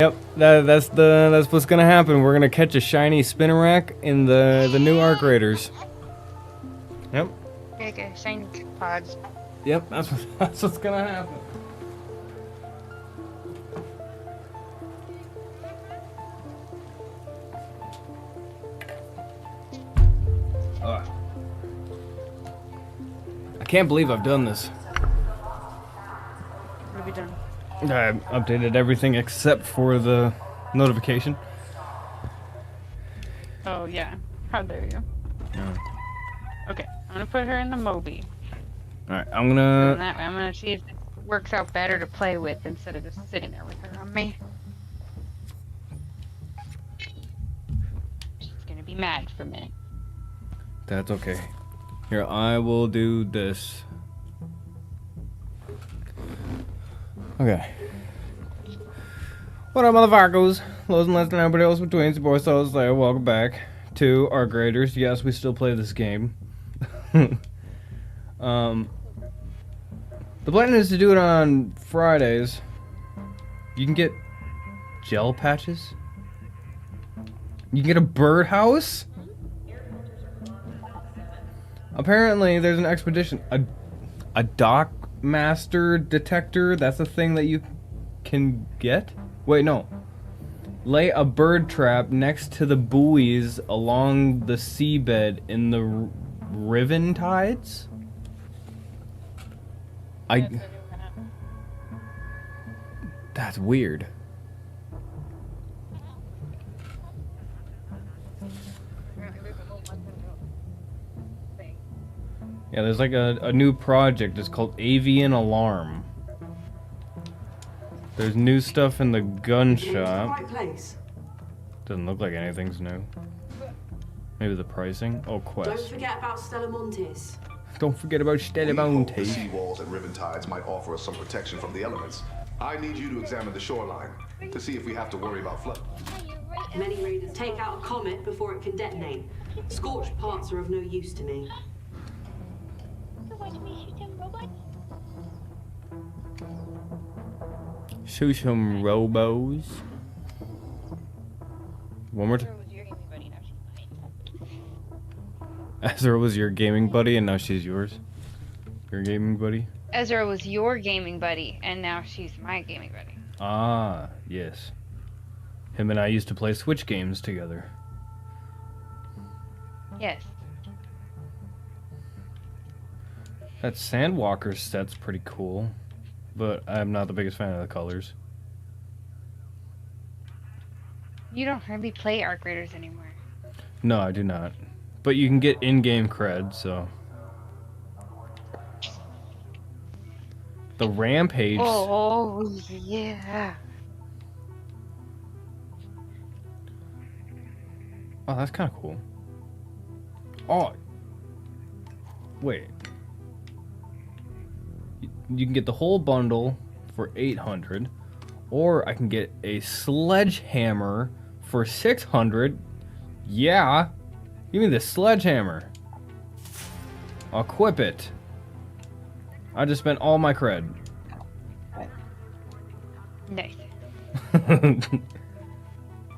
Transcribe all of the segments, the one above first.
Yep, that's what's gonna happen. We're gonna catch a shiny spinner rack in the new Arc Raiders. Yep. Okay, shiny pods. Yep, that's what's gonna happen. I can't believe I've done this. What have you done? I updated everything except for the notification. Oh yeah, how dare you? Yeah. Okay, I'm gonna put her in the Moby. Alright, I'm gonna... And that way I'm gonna see if it works out better to play with instead of just sitting there with her on me. She's gonna be mad for a minute. That's okay. Here, I will do this. Okay. What up, motherfuckers? Lows and less than everybody else between. Boy, so there. Welcome back to Arc Raiders. Yes, we still play this game. The plan is to do it on Fridays. You can get gel patches. You can get a birdhouse. Apparently, there's an expedition. A dock master detector. That's a thing that you can get. Wait, no. Lay a bird trap next to the buoys along the seabed in the riven tides. That's weird. Yeah, there's like a new project. It's called Avian Alarm. There's new stuff in the gun shop. Doesn't look like anything's new. Maybe the pricing. Oh, quest. Don't forget about Stella Montes. Don't forget about Stella Montes. The sea walls and riven tides might offer us some protection from the elements. I need you to examine the shoreline to see if we have to worry about flood. Many raiders take out a comet before it can detonate. Scorched parts are of no use to me. Shoot some robos. One more time. Ezra was your gaming buddy and now she's yours. Your gaming buddy? Ezra was your gaming buddy, and now she's my gaming buddy. Ah, yes. Him and I used to play Switch games together. Yes. That Sandwalker set's pretty cool, but I'm not the biggest fan of the colors. You don't hardly play Arc Raiders anymore. No, I do not. But you can get in-game cred, so... The Rampage... Oh, yeah. Oh, that's kind of cool. Oh. Wait. You can get the whole bundle for $800, or I can get a sledgehammer for $600. Yeah. Give me the sledgehammer. I'll equip it. I just spent all my cred. Nice.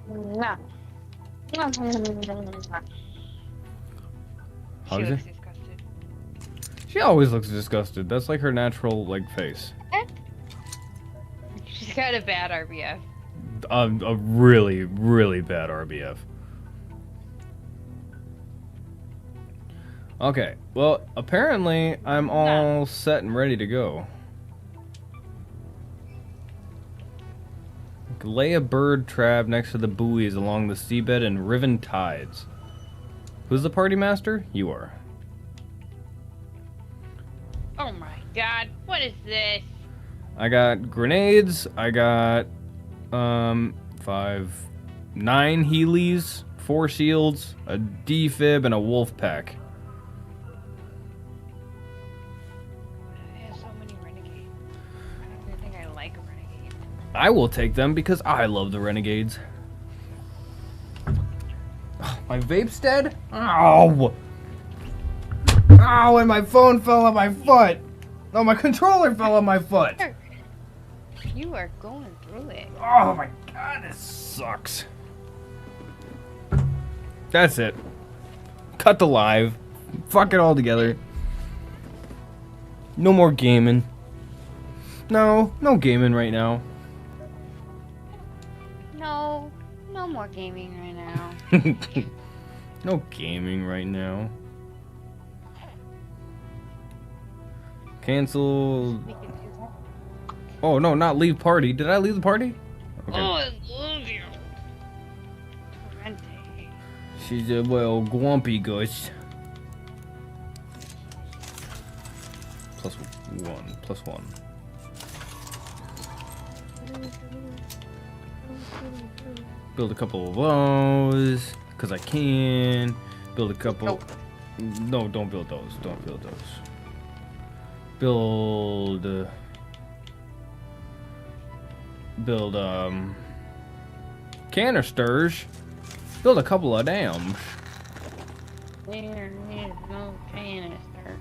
No. How She is looks it? disgusted. She always looks disgusted. That's like her natural, like, face. She's got a bad RBF. A really, really bad RBF. Okay, well, apparently I'm all set and ready to go. Lay a bird trap next to the buoys along the seabed and riven tides. Who's the party master? You are. Oh my god, what is this? I got grenades, I got 9 Heelys, 4 shields, a defib, and a wolf pack. I have so many renegades. I don't even think I like renegades. I will take them because I love the renegades. My vape's dead? Ow! Ow, and my phone fell on my foot! No, my controller fell on my foot! You are going through it. Oh my god, this sucks. That's it. Cut the live. Fuck it all together. No more gaming. No gaming right now. No, no more gaming right now. No gaming right now. Cancel. We can do that. Oh no, not leave party. Did I leave the party? Oh, I love you. Rente. She's a well grumpy ghost. +1. Build a couple of those, cause I can. Build a couple. Nope. No, don't build those. Don't build those. Build. Canisters. Build a couple of dams. There is no canister.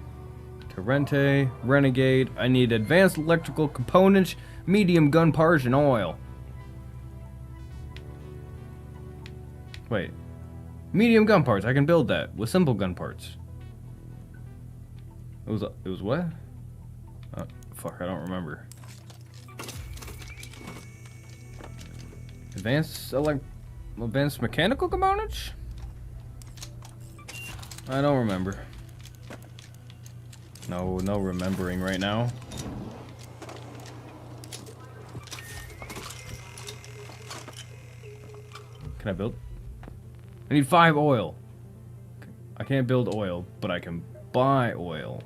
Torrente, Renegade. I need advanced electrical components, medium gun parts, and oil. Wait. Medium gun parts. I can build that with simple gun parts. It was what? Fuck, I don't remember. Advanced mechanical components? I don't remember. No remembering right now. Can I build? I need 5 oil. I can't build oil, but I can buy oil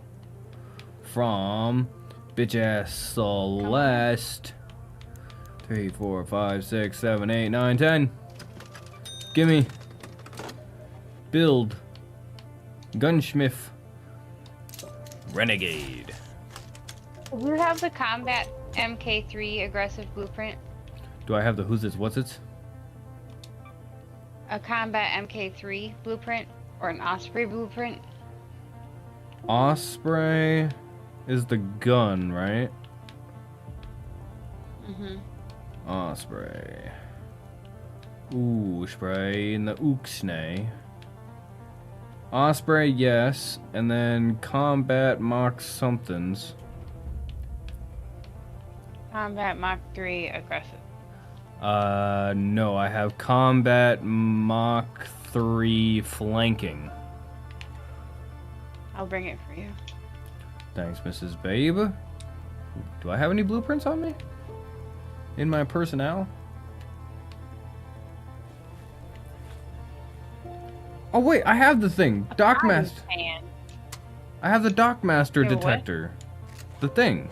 from bitch ass Celeste. 3, 4, 5, 6, 7, 8, 9, 10. Gimme. Build. Gunsmith. Renegade. Do you have the Combat MK3 aggressive blueprint? Do I have the who's its what's its? A Combat MK3 blueprint or an Osprey blueprint? Osprey is the gun, right? Mm-hmm. Osprey. Ooh, spray in the Ooksnay. Osprey, yes, and then combat Mach somethings. Combat Mach 3 aggressive. No, I have combat Mach 3 flanking. I'll bring it for you. Thanks, Mrs. Babe. Do I have any blueprints on me? In my personnel? Oh wait, I have the thing. Dockmaster. I have the Dockmaster You have a what? detector. The thing.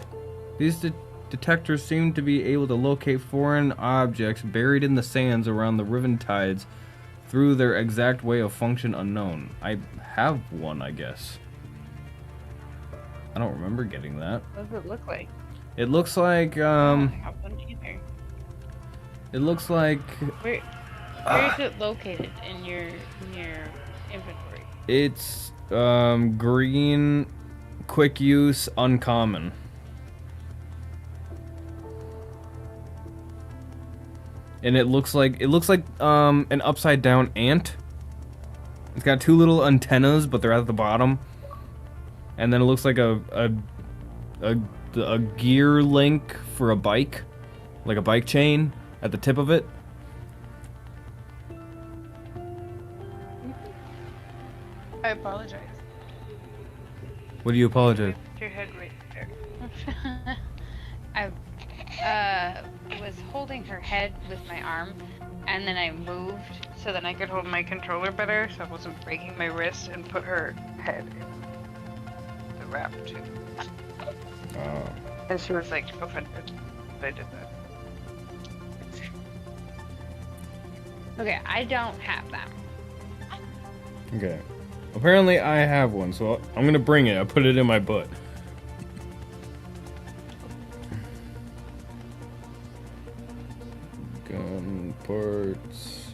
These detectors seem to be able to locate foreign objects buried in the sands around the riven tides through their exact way of function unknown. I have one, I guess. I don't remember getting that. What does it look like? It looks like, I don't have one either. it looks like, Where is it located in your inventory? it's, green, quick use, uncommon. And it looks like an upside down ant. It's got 2 little antennas, but they're at the bottom. And then it looks like a gear link for a bike, like a bike chain at the tip of it. I apologize. What do you apologize? Your head right there. I was holding her head with my arm, and then I moved so that I could hold my controller better, so I wasn't breaking my wrist, and put her head in the wrap too. Oh. And she was like offended that I did that. Okay, I don't have them. Okay. Apparently I have one, so I'm gonna bring it. I put it in my butt. Gun parts.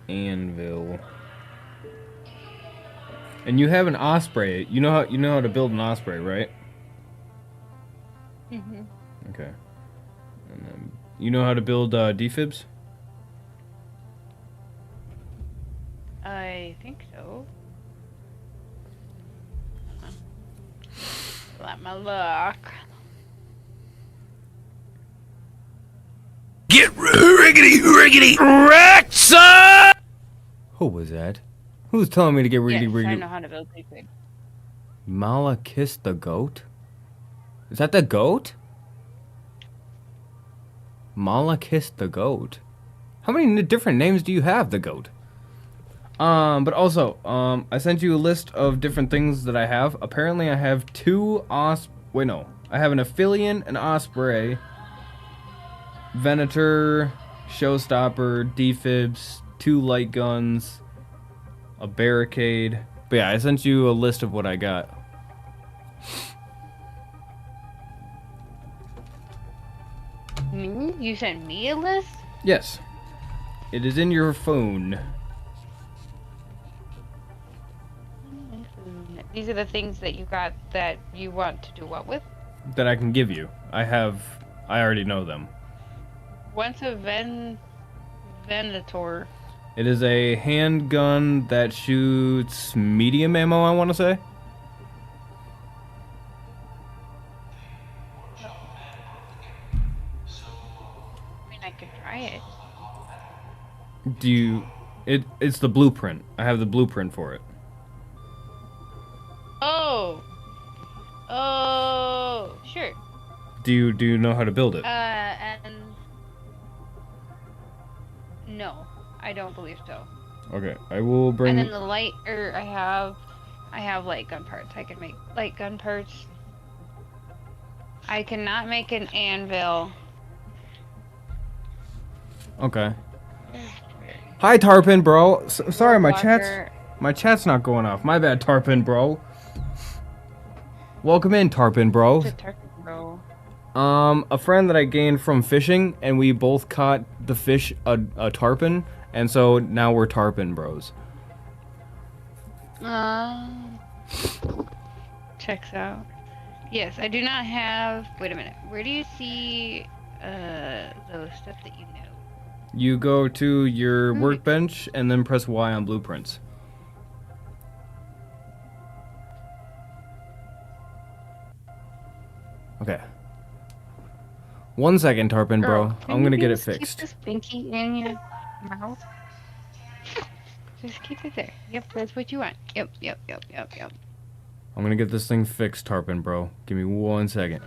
Anvil. And you have an osprey. You know how to build an osprey, right? Mhm. Okay. And then you know how to build defibs? I think so. Let my luck. Get riggedy wrecked, son! Who was that? Who's telling me to get riggedy Yes, I riggedy? know how to build defib. Mala kissed the goat? Is that the goat? Mala kissed the goat. How many different names do you have, the goat? But also, I sent you a list of different things that I have. Apparently, I have two Wait, no. I have an Aphelion, an Osprey, Venator, Showstopper, Defibs, 2 light guns, a barricade. But yeah, I sent you a list of what I got. Me? You sent me a list? Yes. It is in your phone. These are the things that you got that you want to do what with? That I can give you. I already know them. What's a Venator? It is a handgun that shoots medium ammo, I want to say. I mean, I could try it. It's the blueprint. I have the blueprint for it. Oh, sure. Do you know how to build it? And no, I don't believe so. Okay, I will bring. And then the light, I have light gun parts. I can make light gun parts. I cannot make an anvil. Okay. Hi, Tarpon, bro. Sorry, my Walker. chat's not going off. My bad, Tarpon, bro. Welcome in, Tarpon, bro. The tarpon, bro. A friend that I gained from fishing, and we both caught the fish a tarpon, and so now we're tarpon bros. Checks out. Yes, I do not have. Wait a minute. Where do you see those stuff that you know? You go to your workbench and then press Y on blueprints. Okay. 1 second, Tarpon, bro. Can I'm gonna you get it just keep fixed. this pinky in your mouth? Just keep it there. Yep, that's what you want. Yep. I'm gonna get this thing fixed, Tarpon, bro. Give me 1 second.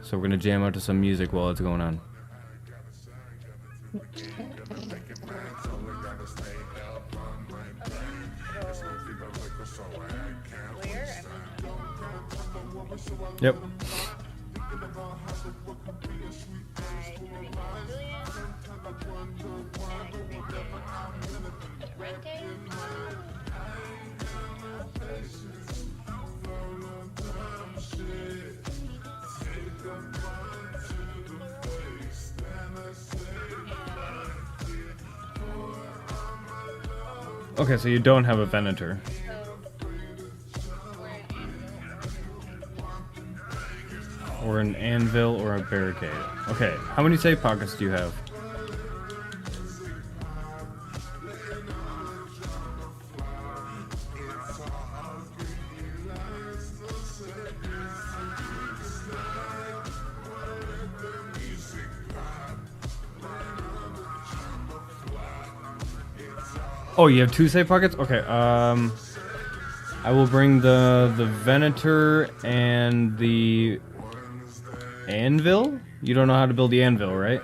So we're gonna jam out to some music while it's going on. Yep. Okay, so you don't have a Venator. Or an anvil or a barricade. Okay, how many safe pockets do you have? Oh, you have 2 safe pockets? Okay, I will bring the Venator and the anvil? You don't know how to build the anvil, right?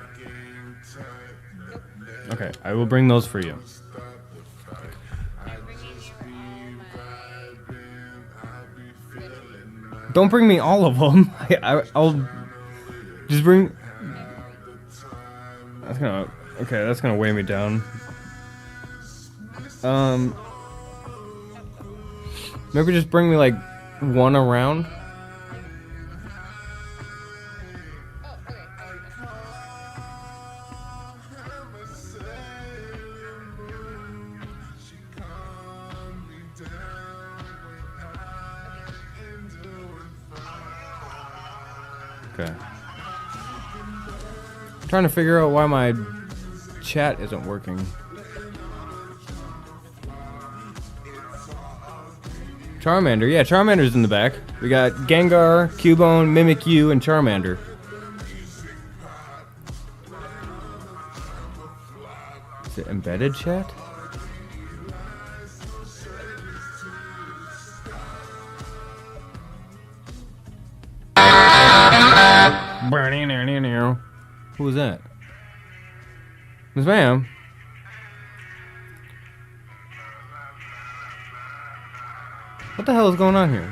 Okay, I will bring those for you. Don't bring me all of them. I'll just bring. That's gonna weigh me down. Maybe just bring me like 1 around. Okay. I'm trying to figure out why my chat isn't working. Charmander, yeah, Charmander's in the back. We got Gengar, Cubone, Mimikyu, and Charmander. Is it embedded chat? Who was that? MrsMaaam. What the hell is going on here?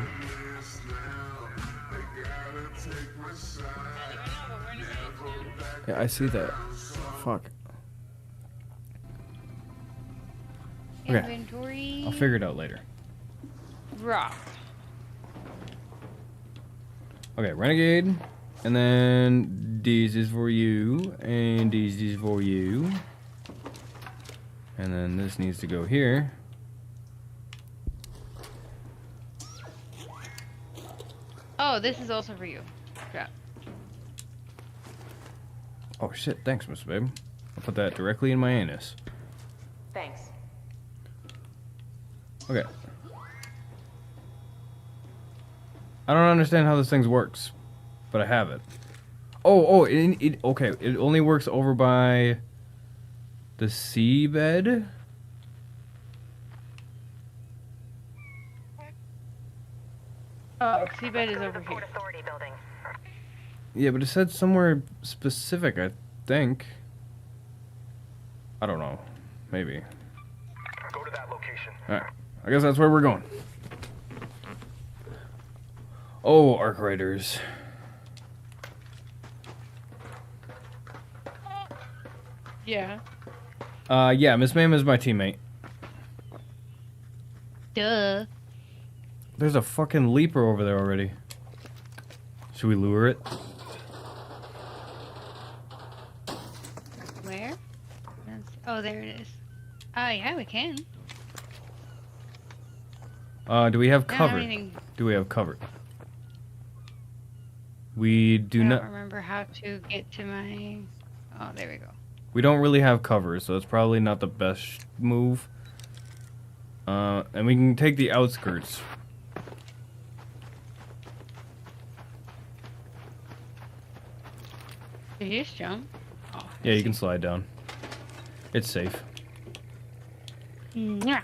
Yeah, I see that. Fuck. Okay. Inventory. I'll figure it out later. Rock. Okay, Renegade. And then these is for you. And these is for you. And then this needs to go here. Oh, this is also for you. Yeah. Oh shit, thanks, MrsMaaam. I'll put that directly in my anus. Thanks. Okay. I don't understand how this thing works, but I have it. Oh, okay. It only works over by the seabed. Oh, seabed is over here. Yeah, but it said somewhere specific, I think. I don't know. Maybe. Go to that location. Alright. I guess that's where we're going. Oh, Arc Riders. Yeah. Yeah, MrsMaaam is my teammate. Duh. There's a fucking leaper over there already. Should we lure it? Where? Oh, there it is. Oh, yeah, we can. Do we have I don't cover? have anything. Do we have cover? We do I not. don't remember how to get to my... Oh, there we go. We don't really have cover, so it's probably not the best move. And we can take the outskirts. Did you just jump? Oh, Yeah, you can slide down. It's safe. yeah.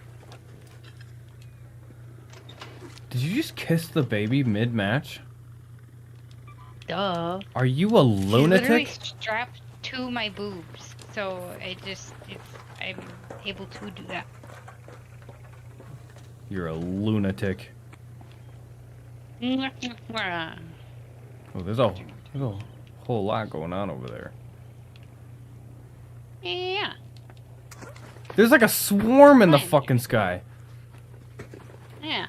Did you just kiss the baby mid-match? Duh. Are you a She's literally lunatic? strapped to my boobs, so I'm able to do that. You're a lunatic. Yeah. Oh, there's a whole lot going on over there. There's like a swarm in the fucking sky. Yeah.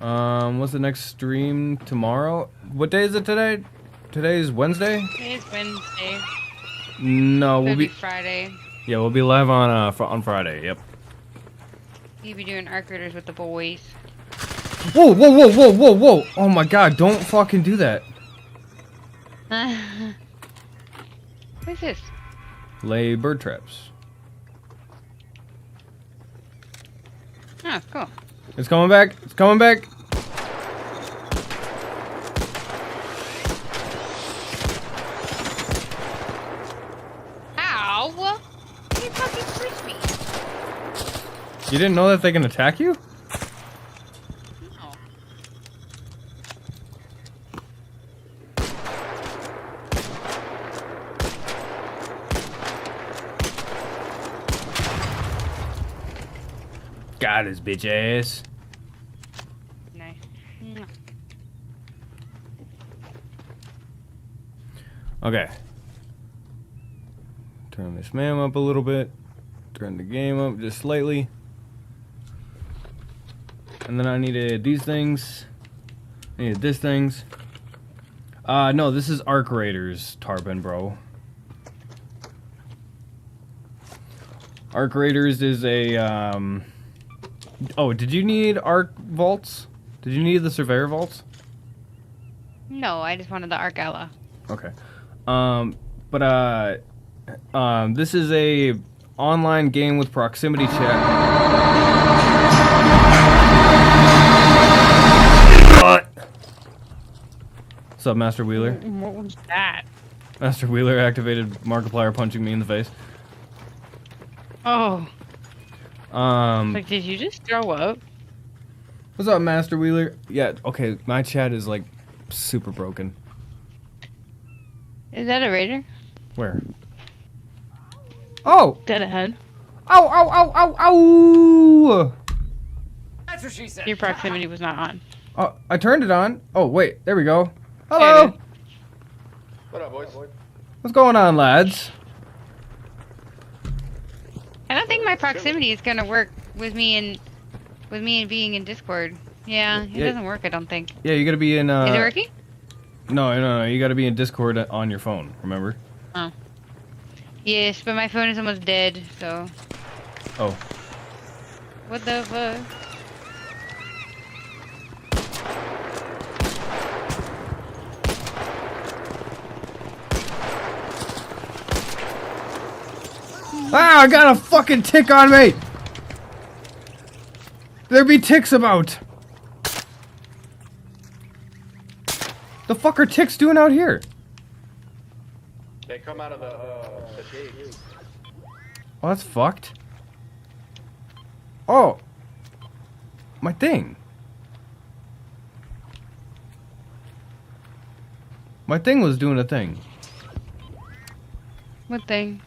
What's the next stream tomorrow? What day is it today? Today's Wednesday? It's Wednesday. No, we'll It'll be be Friday. yeah, we'll be live on Friday. Yep. You'll be doing Arc Raiders with the boys. Whoa, whoa, whoa, whoa, whoa, whoa! Oh my god, don't fucking do that. What's this? Lay bird traps. Oh, cool. It's coming back. It's coming back. Ow! You fucking pushed me. You didn't know that they can attack you? No. Got his bitch ass. Nice. Okay. Turn this MrsMaaam up a little bit. Turn the game up just slightly. And then I needed these things. I needed this things. No, this is Arc Raiders, Tarpon, bro. Arc Raiders is a, Oh, did you need Arc Vaults? Did you need the Surveyor Vaults? No, I just wanted the Argella. Okay. This is a online game with proximity chat. What's up, Master Wheeler? What was that? Master Wheeler activated Markiplier punching me in the face. Oh. Like, did you just throw up? What's up, Master Wheeler? Yeah, okay, my chat is like super broken. Is that a raider? Where? Oh! Dead ahead. Ow, ow, ow, ow, ow! That's what she said. Your proximity was not on. Oh, I turned it on. Oh, wait, there we go. Hello! What up, boys? What's going on, lads? I don't think my proximity is gonna work with me and being in Discord. Yeah, it doesn't work. I don't think. Yeah, you gotta be in. Is it working? No. You gotta be in Discord on your phone. Remember? Oh. Yes, but my phone is almost dead. So. Oh. What the fuck? Ah! I got a fucking tick on me. There be ticks about. The fuck are ticks doing out here? They come out of the gates. Oh, that's fucked. Oh. My thing. My thing was doing a thing. What thing?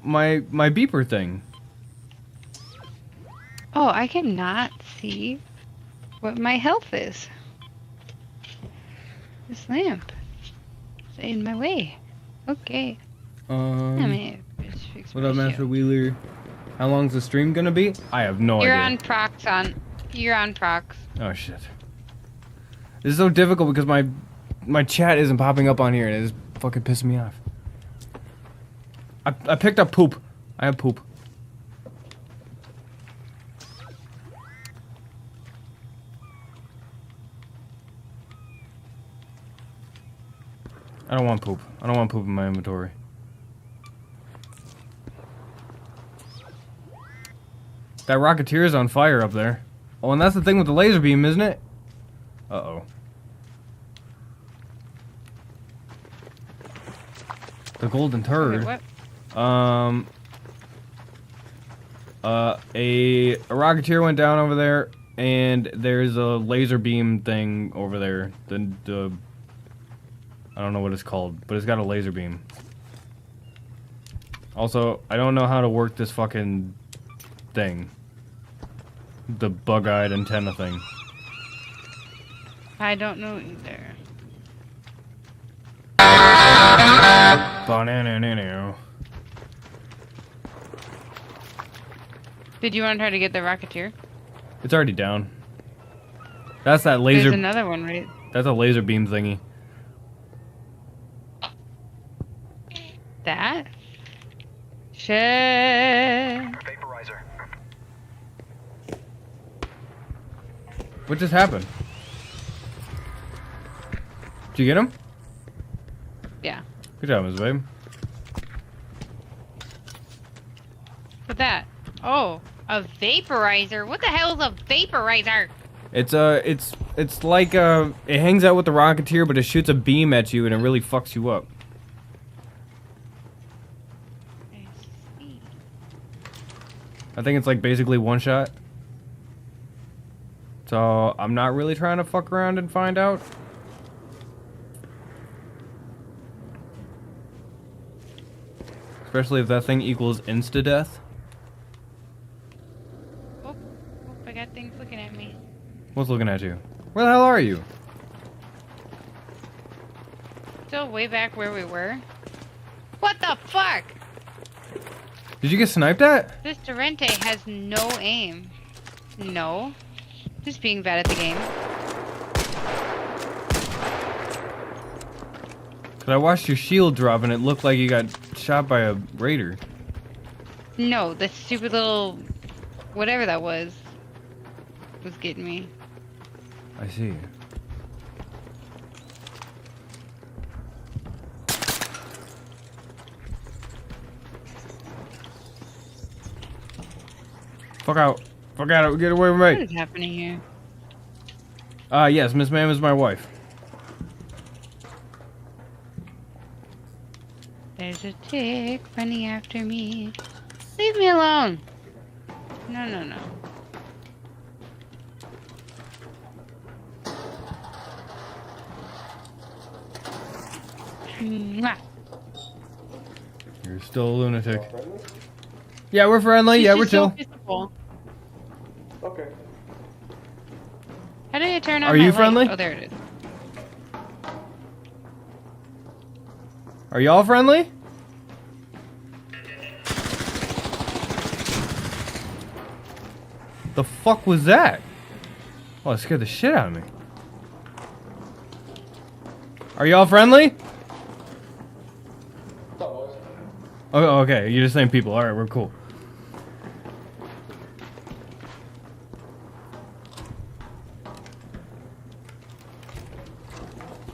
My beeper thing. Oh, I cannot see what my health is. This lamp is in my way. Okay. Just fix What my up, Master issue. Wheeler? How long's the stream gonna be? I have no You're idea. on prox You're on prox. Oh shit. This is so difficult because my chat isn't popping up on here and it is fucking pissing me off. I picked up poop. I have poop. I don't want poop. I don't want poop in my inventory. That Rocketeer is on fire up there. Oh, and that's the thing with the laser beam, isn't it? Uh-oh. The golden turd. Wait, what? A Rocketeer went down over there, and there's a laser beam thing over there. The I don't know what it's called, but it's got a laser beam. Also, I don't know how to work this fucking thing. The bug-eyed antenna thing. I don't know either. Banana. Did you want to try to get the Rocketeer? It's already down. That's that laser. There's another one, right? That's a laser beam thingy. That? Shit. Vaporizer. What just happened? Did you get him? Yeah. Good job, MrsMaaam. What's that? Oh, a vaporizer. What the hell is a vaporizer? It's like it hangs out with the Rocketeer, but it shoots a beam at you and it really fucks you up. I see. I think it's like basically one shot. So I'm not really trying to fuck around and find out. Especially if that thing equals insta-death. Oh, I got things looking at me. What's looking at you? Where the hell are you? Still way back where we were. What the fuck? Did you get sniped at? This Torrente has no aim. No. Just being bad at the game. Cause I watched your shield drop and it looked like you got shot by a raider. No, the stupid little... whatever that was getting me. I see. Fuck out. Fuck out. Get away from What me. is happening here? Yes, MrsMaaam is my wife. There's a tick running after me. Leave me alone. No, no, no. Mwah. You're still a lunatic. Yeah, we're friendly. Yeah, She's we're just so chill. visible. Okay. How do you turn on Are my you light? friendly? Oh, there it is. Are y'all friendly? The fuck was that? Oh, it scared the shit out of me. Are y'all friendly? Oh, okay. You're the same people. Alright, we're cool.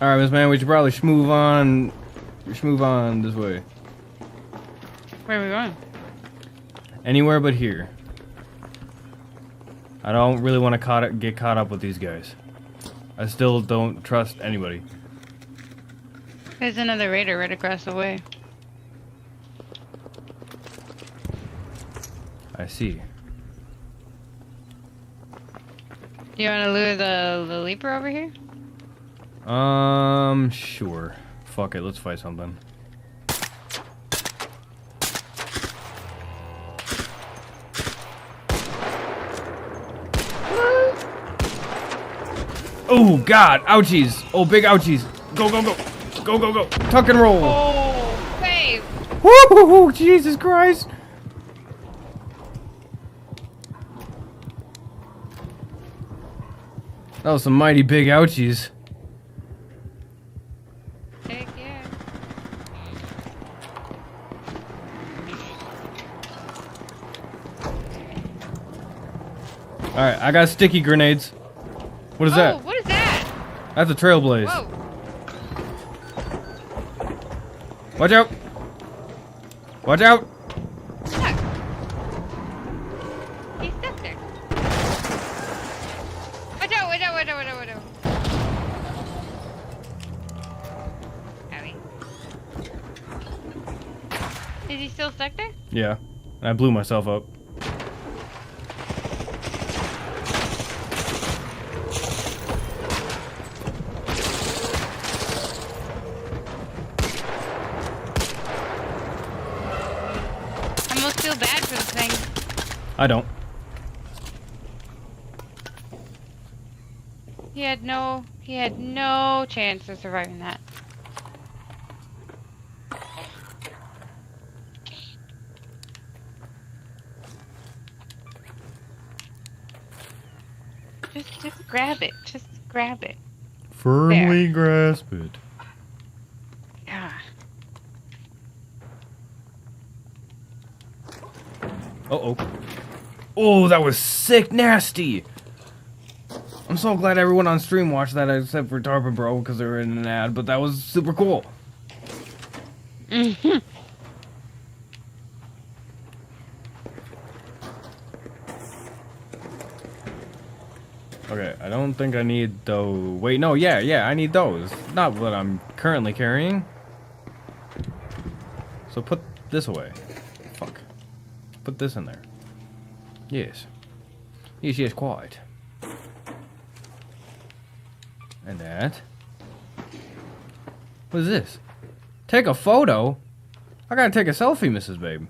Alright, MrsMaaam, we should probably schmove on this way. Where are we going? Anywhere but here. I don't really want to get caught up with these guys. I still don't trust anybody. There's another raider right across the way. I see. Do you want to lure the leaper over here? Sure. Fuck it, let's fight something. Oh god, ouchies! Oh, big ouchies! Go, go, go! Go, go, go! Tuck and roll! Oh, babe! Woo! Jesus Christ! That was some mighty big ouchies. Heck yeah. Alright, I got sticky grenades. What is Oh, that? what is that? That's a trailblaze. Whoa. Watch out! Watch out! Stuck. He's stuck there. Watch out, watch out, watch out, watch out, watch out. Owie. Is he still stuck there? Yeah. And I blew myself up. I almost feel bad for this thing. I don't. He had no chance of surviving that. Just grab it. Just grab it. Firmly grasp it. Yeah. Uh-oh. Oh, that was sick nasty! I'm so glad everyone on stream watched that except for Tarpon Bro because they were in an ad, but that was super cool. Mm-hmm. Okay, I don't think I need those. Wait, no, yeah, I need those. Not what I'm currently carrying. So put this away. Fuck. Put this in there. Yes. Yes, quite. And that. What is this? Take a photo? I gotta take a selfie, MrsBabe.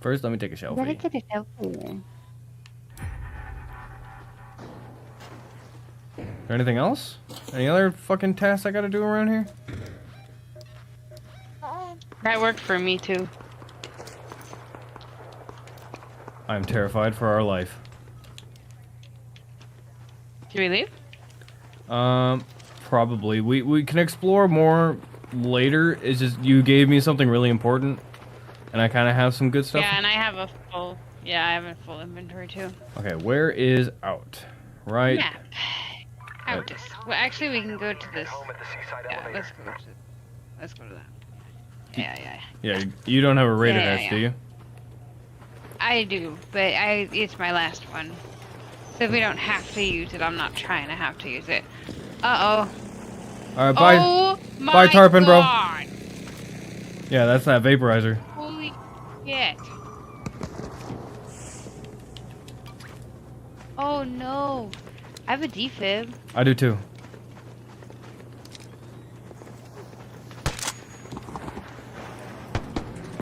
First, let me take a selfie. Gotta get it out there. Is there anything else? Any other fucking tasks I gotta do around here? That worked for me too. I'm terrified for our life. Should we leave? Probably. We can explore more later. It's just you gave me something really important, and I kind of have some good stuff. Yeah, and I have a full. Yeah, I have a full inventory too. Okay, where is out? Right. Map. Out. Well, actually, we can go to this. Home at the seaside Yeah, elevator. let's go to that. Yeah. Yeah, you don't have a radar Yeah, hatch, yeah. do you? I do, but it's my last one. So if we don't have to use it, I'm not trying to have to use it. Uh-oh. Alright, bye. Oh my Bye, Tarpon, bro. God. Yeah, that's that vaporizer. Holy shit. Oh no. I have a defib. I do too.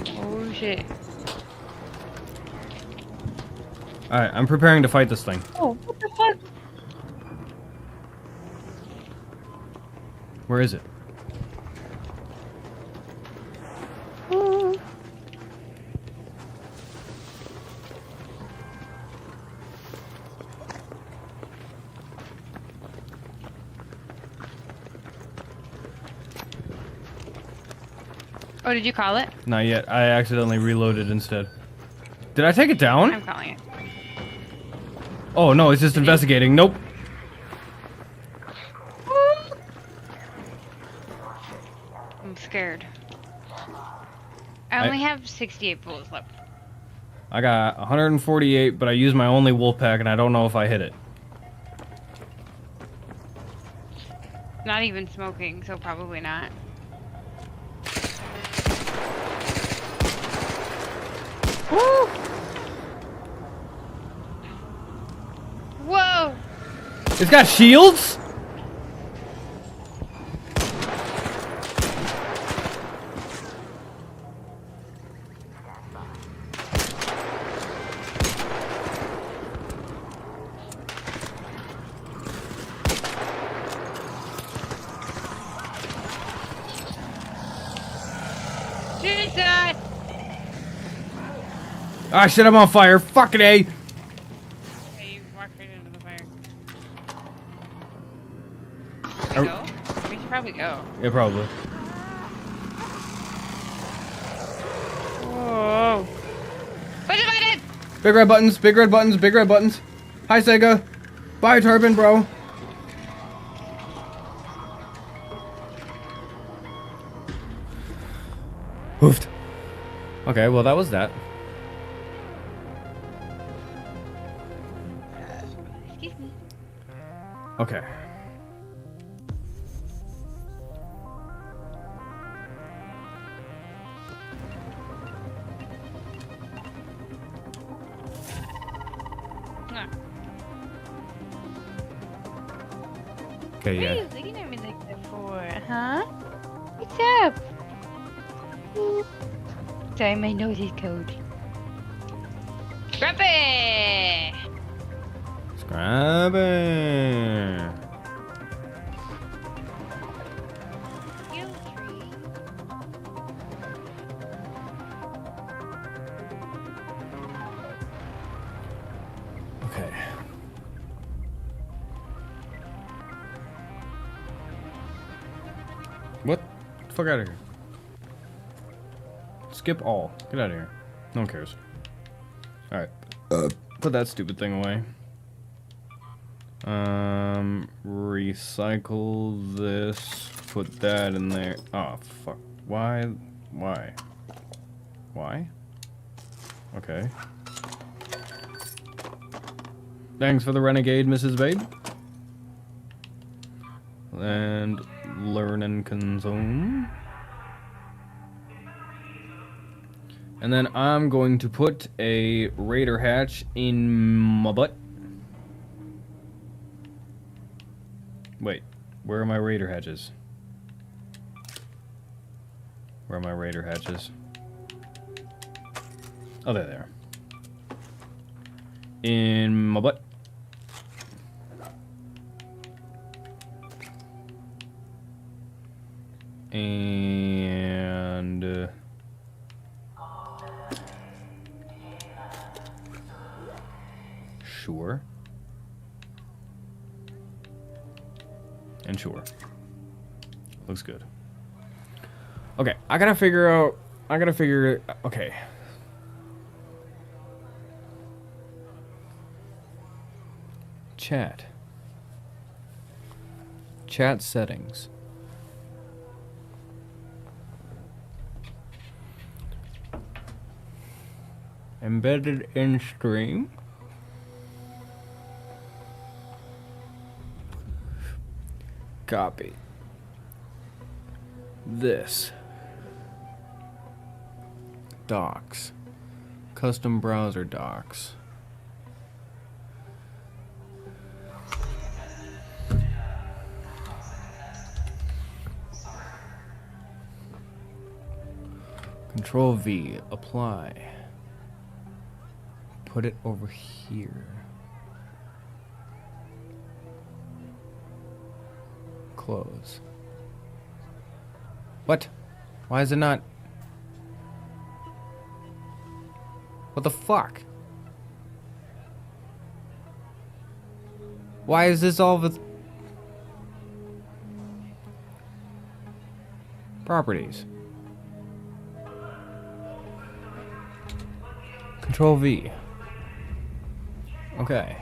Oh shit. Alright, I'm preparing to fight this thing. Oh, what the fuck? Where is it? Ooh. Oh, did you call it? Not yet. I accidentally reloaded instead. Did I take it down? I'm calling it. Oh no, it's just investigating. Nope. I'm scared. I only have 68 bullets left. I got 148, but I used my only wolf pack, and I don't know if I hit it. Not even smoking, so probably not. Woo! Whoa! It's got shields? Jesus! Ah, shit, I'm on fire. Fucking A. Okay, you walked right into the fire. Should we go? We should probably go. Yeah, probably. Whoa. Push the button! Big red buttons, big red buttons, big red buttons. Hi, Sega. Bye, Turpin, bro. Oofed. Okay, well, that was that. Excuse me. Okay. Ah. Okay, What are yeah. you looking at me like that for, huh? What's up? Sorry, my nose is cold. Scrappy! Scrabble. Skill tree. Okay. What? Get the fuck out of here. Skip all. Get out of here. No one cares. Alright. Put that stupid thing away. Recycle this. Put that in there. Oh, fuck. Why? Why? Why? Okay. Thanks for the renegade, Mrs. Babe. And learn and consume. And then I'm going to put a raider hatch in my butt. Wait, where are my raider hatches? Where are my raider hatches? Oh, there they are. In my butt. And... sure. And sure. Looks good. Okay, I gotta figure... okay. Chat. Chat settings. Embedded in stream. Copy. This. Docs. Custom browser docs. Control V, apply. Put it over here. Close. What? Why is it not? What the fuck? Why is this all with properties? Control V. Okay.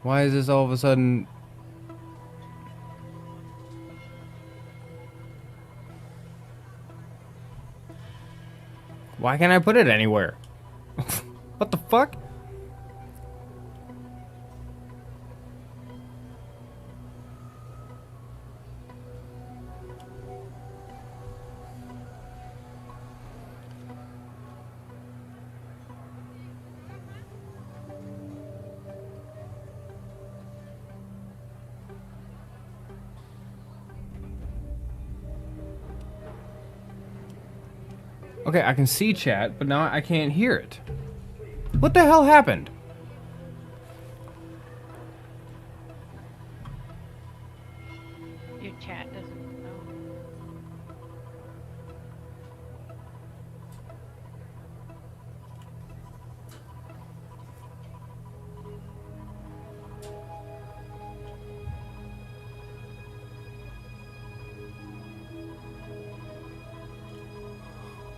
Why is this all of a sudden? Why can't I put it anywhere? What the fuck? Okay, I can see chat, but now I can't hear it. What the hell happened? Your chat doesn't know.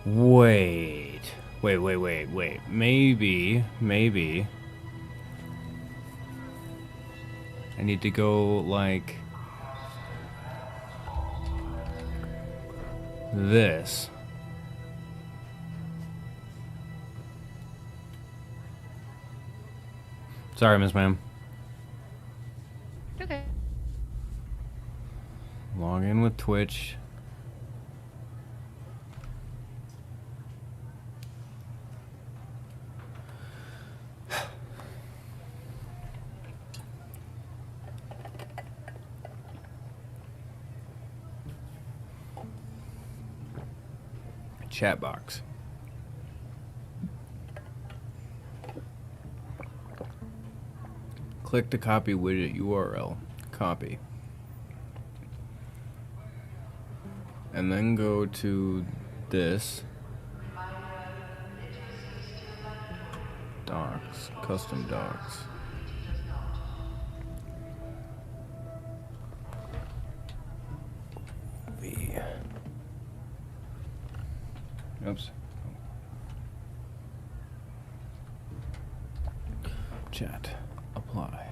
Wait. Maybe. I need to go like this. Sorry, MrsMaaam. Okay. Log in with Twitch. Chat box. Click the copy widget URL. Copy. And then go to this. Docs. Custom docs. V. Oops. Chat. Apply.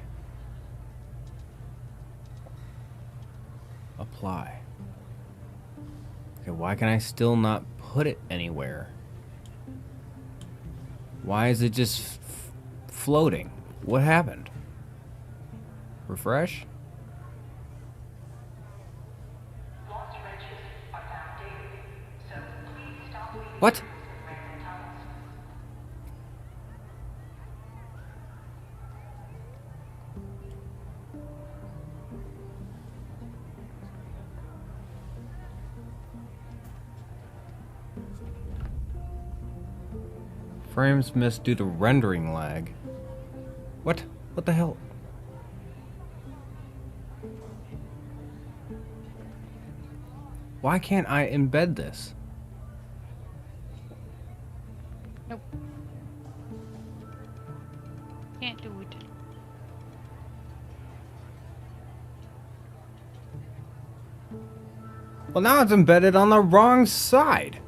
Apply. Okay, why can I still not put it anywhere? Why is it just floating? What happened? Refresh? What? Frames missed due to rendering lag. What? What the hell? Why can't I embed this? Nope. Can't do it. Well, now it's embedded on the wrong side.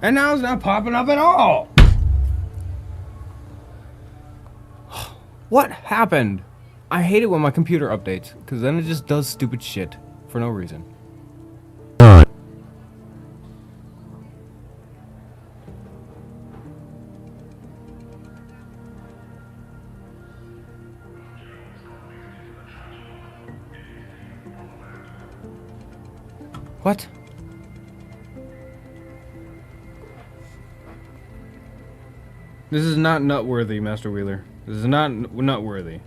And now it's not popping up at all. What happened? I hate it when my computer updates, because then it just does stupid shit for no reason. What? This is not nut-worthy, Master Wheeler. This is not nut-worthy.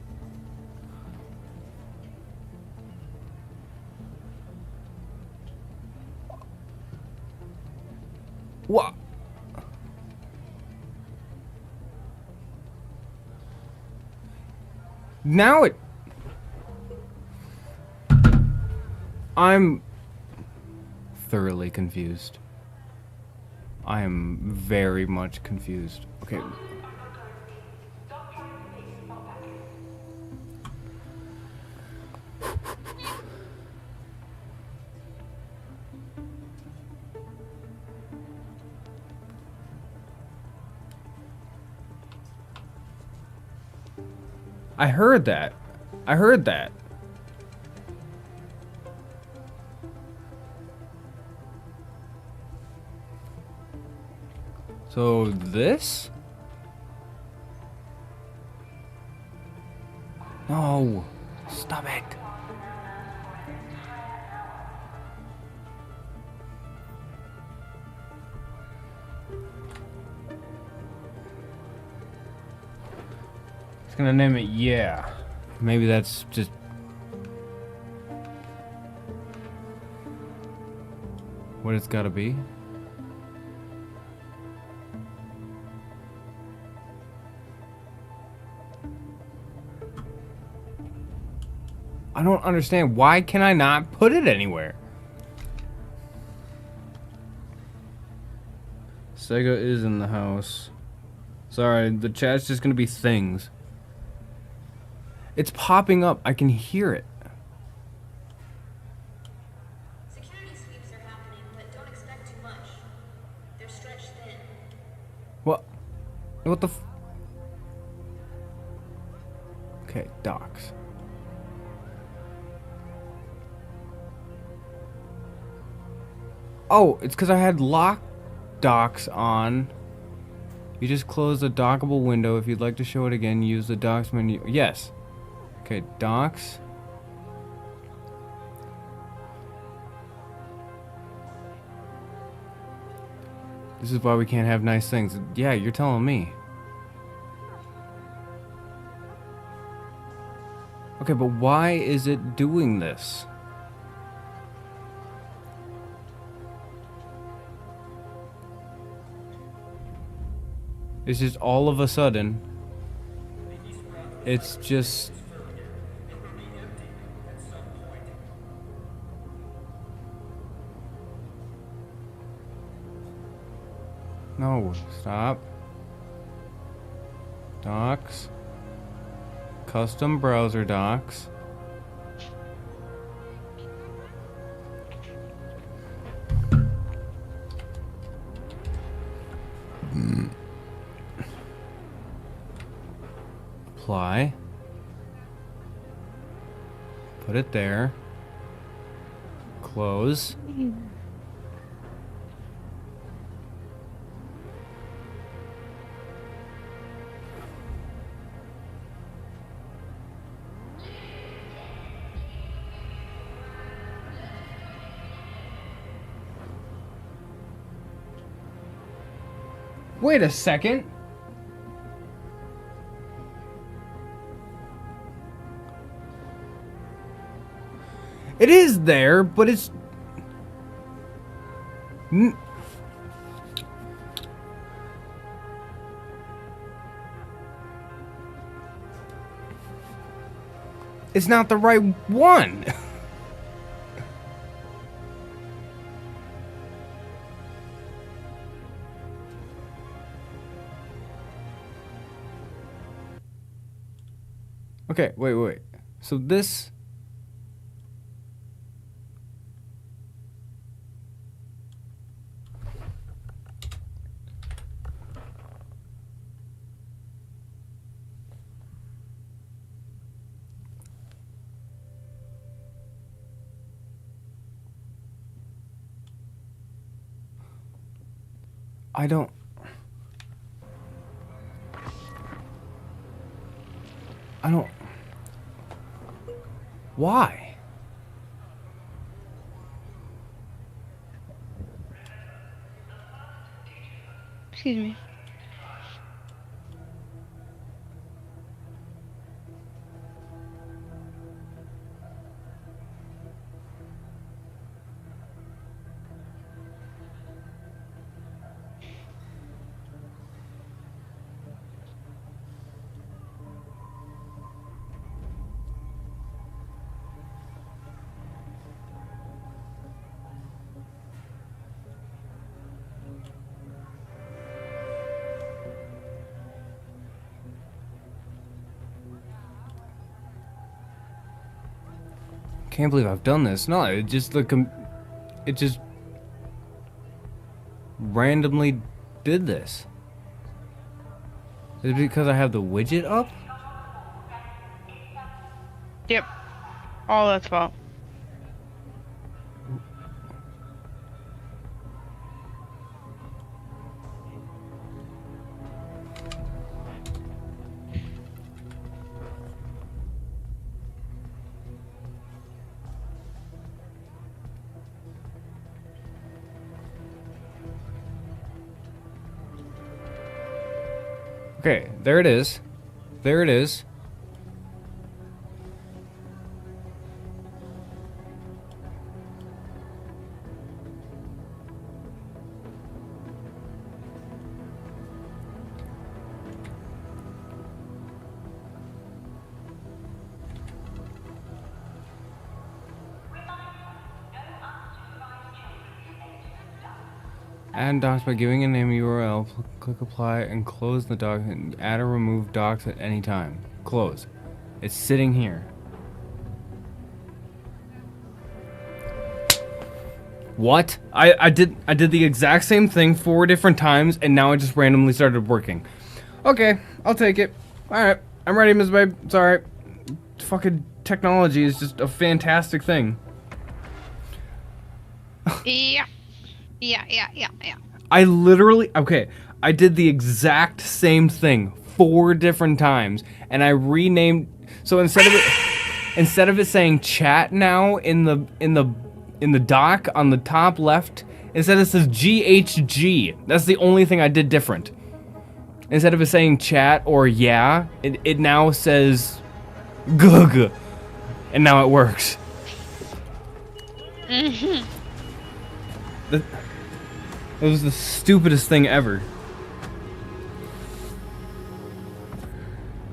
What? Now it... I'm thoroughly confused. I am very much confused. Okay. I heard that. I heard that. So this? No. Stop it. It's gonna name it Yeah. Maybe that's just... what it's gotta be. I don't understand. Why can I not put it anywhere? Sega is in the house. Sorry, the chat's just gonna be things. It's popping up. I can hear it. Security sweeps are happening, but don't expect too much. They're stretched thin. What? What the f... Okay, docs. Oh, it's because I had lock docs on. You just close the dockable window. If you'd like to show it again, use the docs menu. Yes. Okay, docs. This is why we can't have nice things. Yeah, you're telling me. Okay, but why is it doing this? It's just all of a sudden, it's just... No, stop. Docs. Custom browser docs. Apply. Put it there. Close. Wait a second. It is there, but it's... It's not the right one. Okay, wait. So this... I don't... Why? Excuse me. Can't believe I've done this. No, it just it just randomly did this. Is it because I have the widget up? Yep. All that's fault. Okay, there it is. There it is. Add docs by giving a name URL, click apply, and close the doc, and add or remove docs at any time. Close. It's sitting here. What? I did the exact same thing 4 different times, and now it just randomly started working. Okay, I'll take it. Alright, I'm ready, Ms. Babe. It's alright. Fucking technology is just a fantastic thing. Yeah. I literally, okay, I did the exact same thing 4 different times, and I renamed, so instead of it saying chat now in the dock on the top left, instead it says GHG. That's the only thing I did different. Instead of it saying chat or yeah, it now says GUG, and now it works. It was the stupidest thing ever.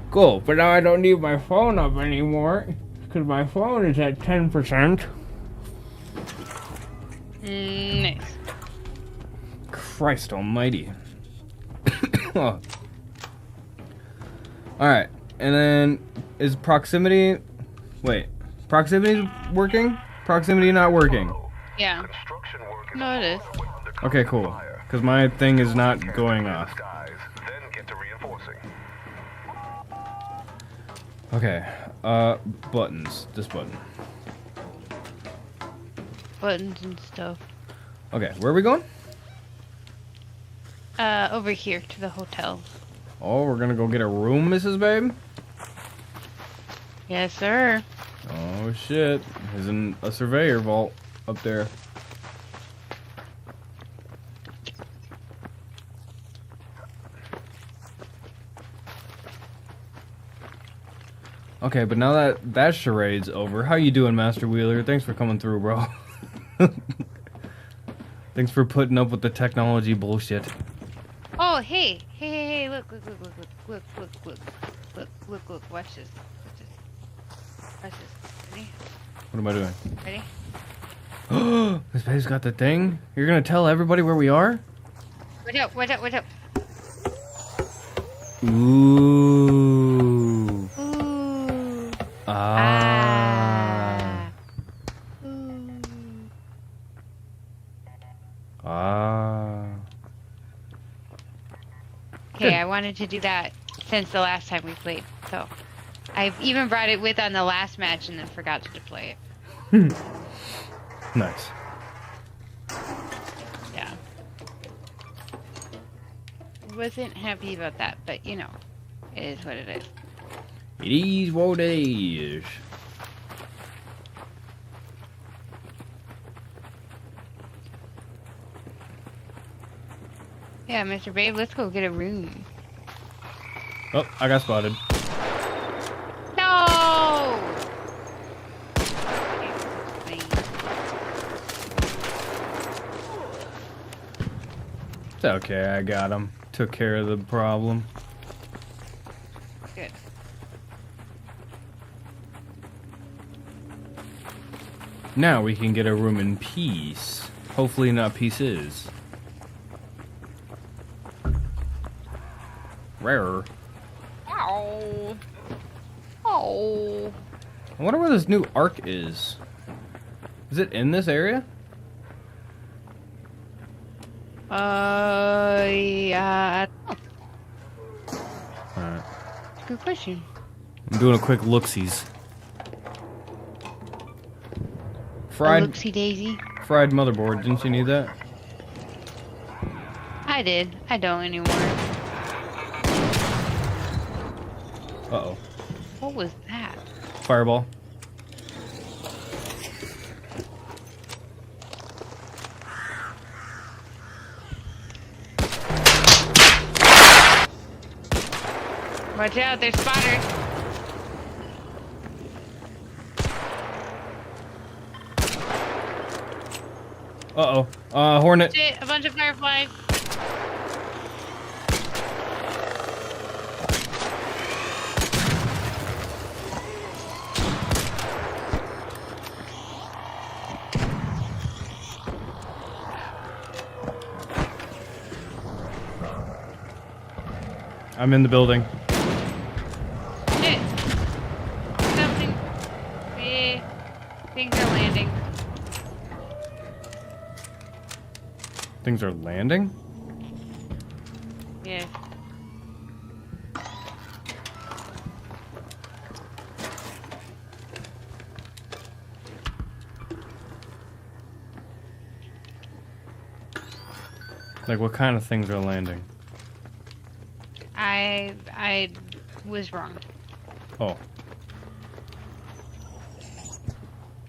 Cool, but now I don't need my phone up anymore, because my phone is at 10%. Nice. Christ almighty. Oh. Alright, and then is proximity... Wait, proximity working? Proximity not working. Yeah. No, it is. Okay, cool. Because my thing is not going off. Okay, buttons. This button. Buttons and stuff. Okay, where are we going? Over here to the hotel. Oh, we're gonna go get a room, Mrs. Babe? Yes, sir. Oh, shit. Isn't a surveyor vault up there? Okay, but now that charade's over, how you doing, Master Wheeler? Thanks for coming through, bro. Thanks for putting up with the technology bullshit. Oh, hey, look, watch this. Ready? What am I doing? Ready? This babe's got the thing? You're gonna tell everybody where we are? Watch out. Ooh. Ooh. Ah. Ooh. Ah. Okay, I wanted to do that since the last time we played, so I've even brought it with on the last match and then forgot to deploy it. Nice. Yeah. wasn't happy about that, but you know, it is what it is. It is what it is. Yeah, Mr. Babe, let's go get a room. Oh, I got spotted. No! It's okay, I got him. Took care of the problem. Good. Now we can get a room in peace. Hopefully not pieces. Rare. Ow. Oh. I wonder where this new arc is. Is it in this area? Yeah. Alright. Good question. I'm doing a quick look-sees. Fried Oopsie daisy. fried motherboard, didn't you need that? I did. I don't anymore. Uh-oh. What was that? Fireball. Watch out, there's spotters. Uh-oh. Hornet. Shit, a bunch of fireflies. I'm in the building. Shit. Something. Eh, things are landing. Things are landing? Yeah. Like, what kind of things are landing? I was wrong. Oh.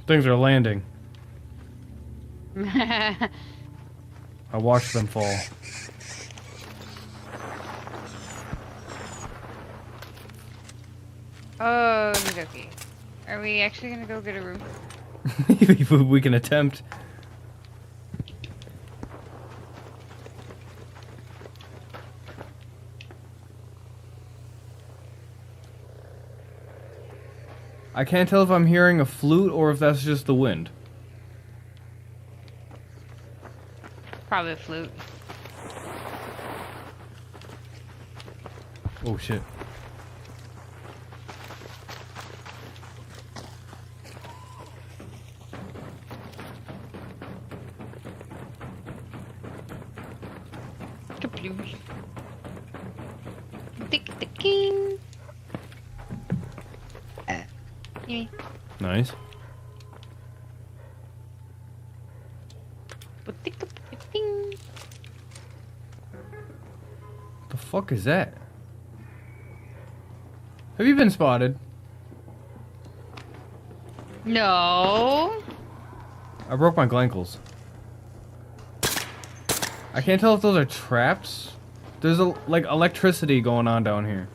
Things are landing. I watched them fall. Oh, okay. Are we actually gonna go get a room? We can attempt. I can't tell if I'm hearing a flute or if that's just the wind. Probably a flute. Oh shit. Tick-ticking. Yeah. Nice. Tick-ticking. The fuck is that? Have you been spotted? No. I broke my glankles. I can't tell if those are traps. There's like electricity going on down here.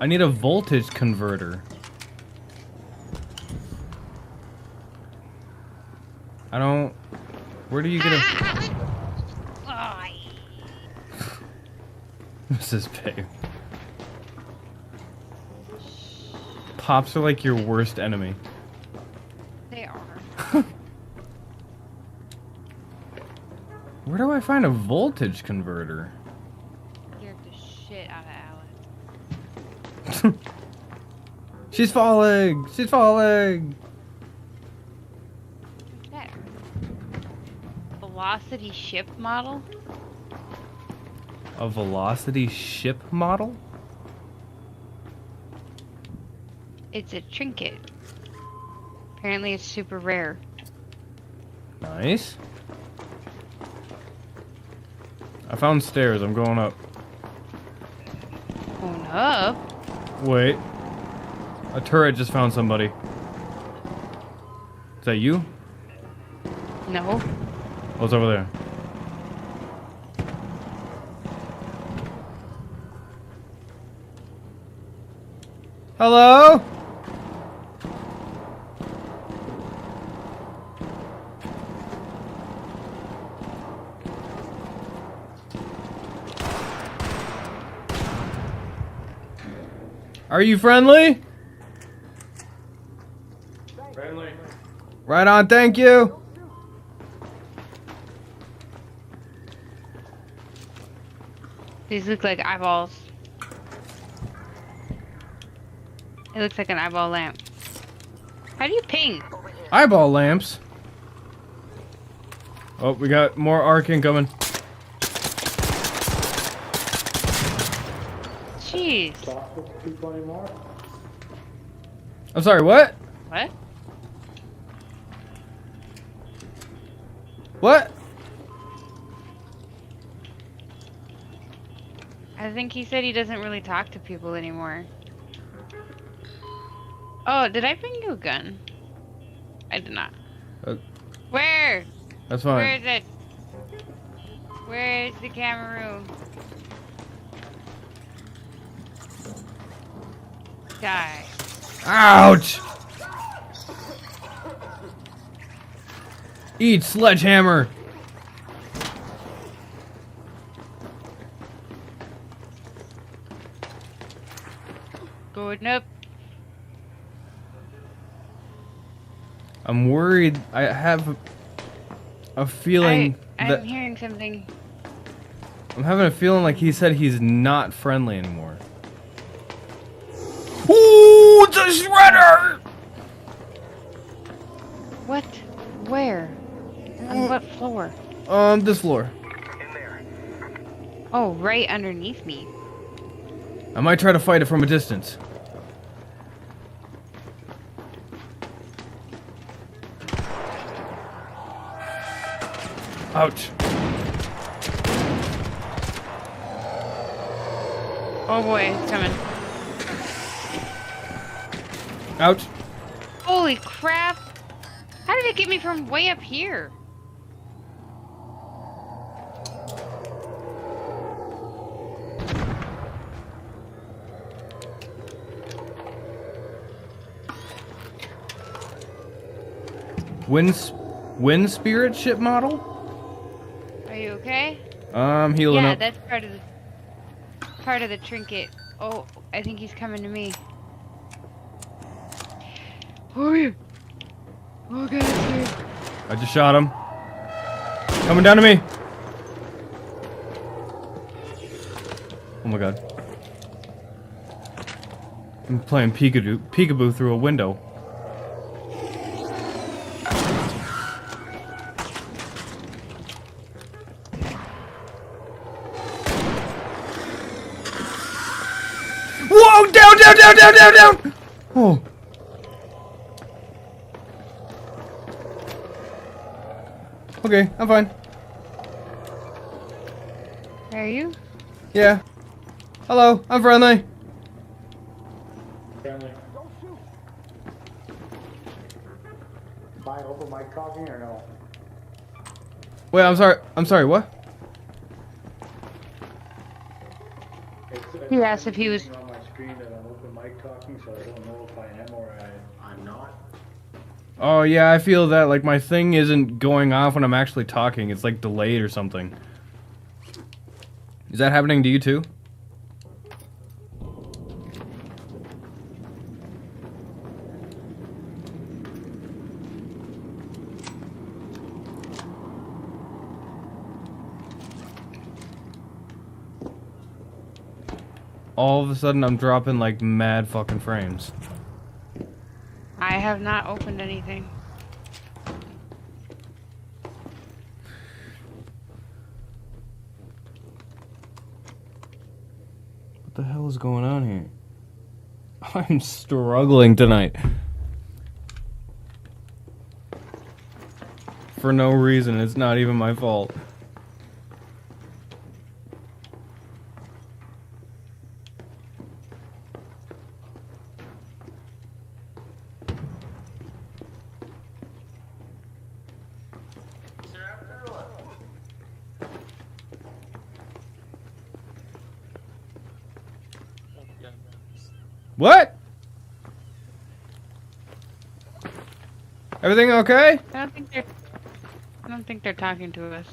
I need a voltage converter. I don't... Where do you get a... MrsMaaam. Pops are like your worst enemy. They are. Where do I find a voltage converter? Scared the shit out of Alice. She's falling! She's falling! What's that? Velocity ship model? A velocity ship model? It's a trinket. Apparently it's super rare. Nice. I found stairs. I'm going up. Going up? Wait. A turret just found somebody. Is that you? No. What's over there? Hello? Are you friendly? Friendly. Right on, thank you. These look like eyeballs. It looks like an eyeball lamp. How do you ping? Eyeball lamps. Oh, we got more arc incoming. Jeez. I'm sorry, what? What? What? I think he said he doesn't really talk to people anymore. Oh, did I bring you a gun? I did not. Where? That's Where fine. is it? Where is the camera room? Die. Ouch! Eat sledgehammer. Going up. I'm worried. I have a feeling I'm that hearing something. I'm having a feeling like he said he's not friendly anymore. Ooh, it's a shredder! What? Where? On what floor? This floor. In there. Oh, right underneath me. I might try to fight it from a distance. Ouch. Oh boy, it's coming. Ouch. Holy crap! How did it get me from way up here? Wind spirit ship model? Are you okay? Healing Yeah, up. that's part of the trinket. Oh, I think he's coming to me. Oh yeah. Oh god, I'm scared. I just shot him. Coming down to me. Oh my god. I'm playing peekaboo through a window. Whoa! Down! Oh. Okay, I'm fine. Where are you? Yeah. Hello, I'm friendly. Friendly. Am I open mic talking or no? Wait, I'm sorry, what? He asked if he was. On my screen that I'm open mic talking, so I don't know if I am or I'm not. Oh yeah, I feel that like my thing isn't going off when I'm actually talking. It's like delayed or something. Is that happening to you too? All of a sudden I'm dropping like mad fucking frames. I have not opened anything. What the hell is going on here? I'm struggling tonight. for no reason. It's not even my fault. What? Everything okay? I don't think they're talking to us.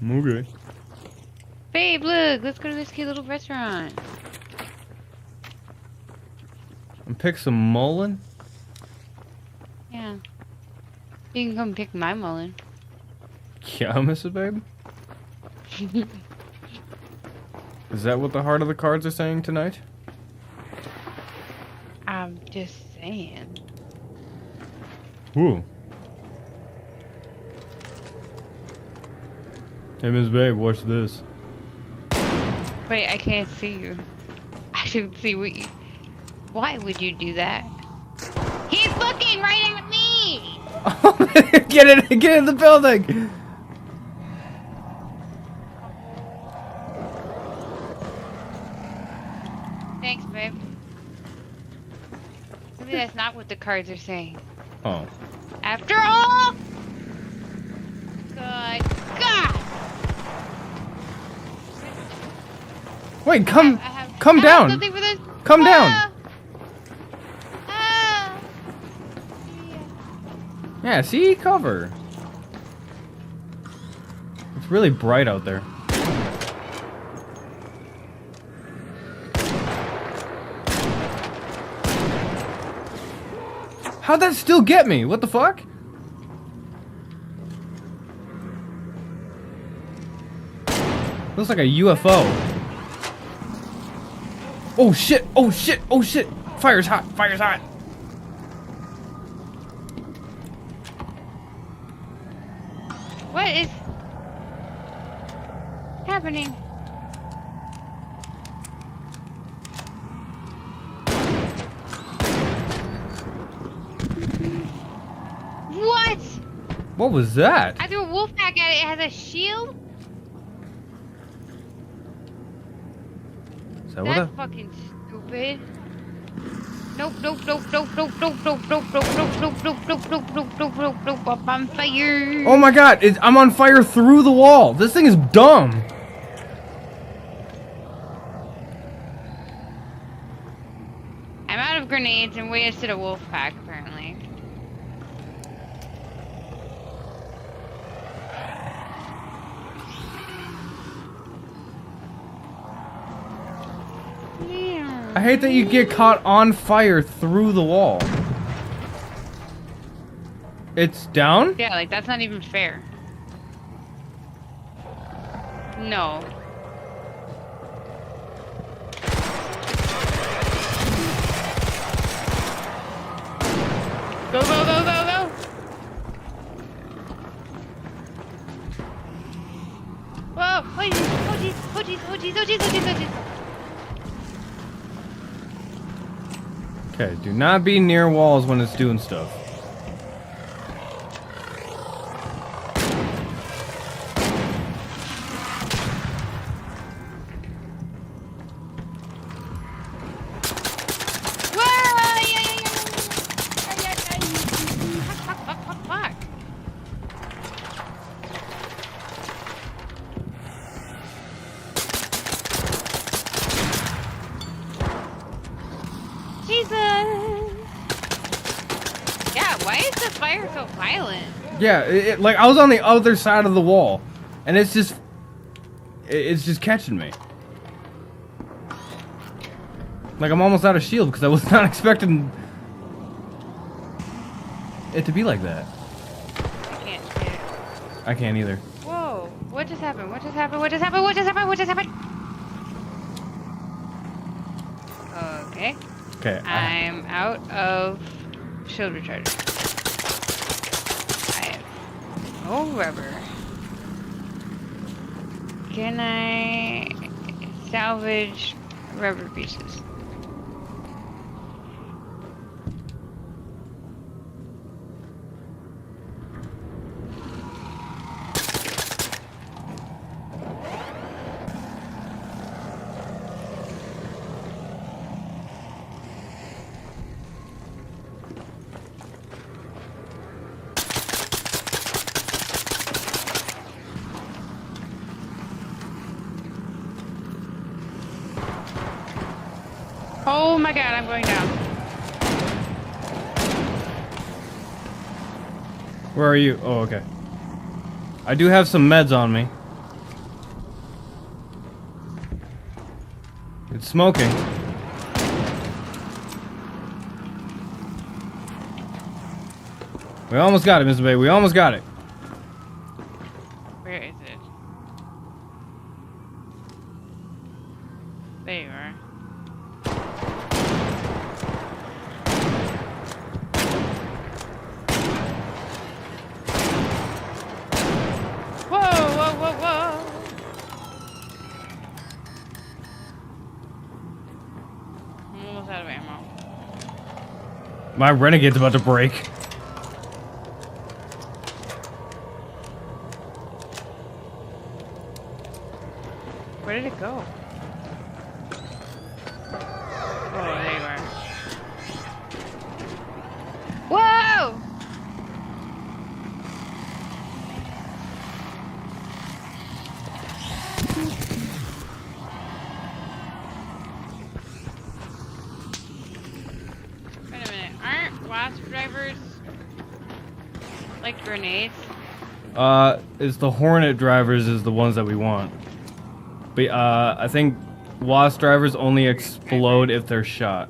Okay. Babe, look, let's go to this cute little restaurant. And pick some mullen? Yeah. You can come pick my mullen. Yeah, MrsMaaam. Is that what the heart of the cards are saying tonight? I'm just saying. Ooh. Hey, MrsMaaam, watch this. Wait, I can't see you. I should see what you... Why would you do that? He's looking right at me! Get in the building! Thanks, babe. Maybe that's not what the cards are saying. Oh. After all... Good God! Wait, come I down. have something for this. Come down. Ah. Yeah, see? Cover. It's really bright out there. How'd that still get me? What the fuck? Looks like a UFO. Oh shit! Oh shit! Oh shit! Fire's hot! Fire's hot! What is happening? What? What was that? I threw a wolf pack at it. It has a shield? Is that what That's fucking stupid. Nope, nope, nope, nope, nope, nope, nope, nope, nope, nope, nope, nope, nope, nope, nope, nope, nope, nope, I'm on fire. Oh my god, I'm on fire through the wall. This thing is dumb. I'm out of grenades and wasted a wolf pack, apparently. I hate that you get caught on fire through the wall. It's down? Yeah, like, that's not even fair. No. Go, go, go, go, go! Whoa! Oh, jeez, oh, jeez, oh, jeez, oh, jeez, oh, jeez, oh, jeez, oh, jeez. Okay, do not be near walls when it's doing stuff. So violent. Yeah, like I was on the other side of the wall, and it's just catching me. Like I'm almost out of shield because I was not expecting it to be like that. I can't see it. I can't either. Whoa! What just happened? What just happened? What just happened? What just happened? What just happened? Okay. Okay. I'm out of shield recharge. Oh, rubber. Can I salvage rubber pieces? god, I'm going down. Where are you? Oh, okay. I do have some meds on me. It's smoking. We almost got it, MrsMaaam. We almost got it. Where is it? There you are. Whoa, whoa, whoa, whoa. I'm almost out of ammo. My Renegade's about to break. Where did it go? Oh, there you are. Whoa! Wait a minute. Aren't wasp drivers like grenades? It's the Hornet drivers is the ones that we want. But, I think Wasp drivers only explode if they're shot.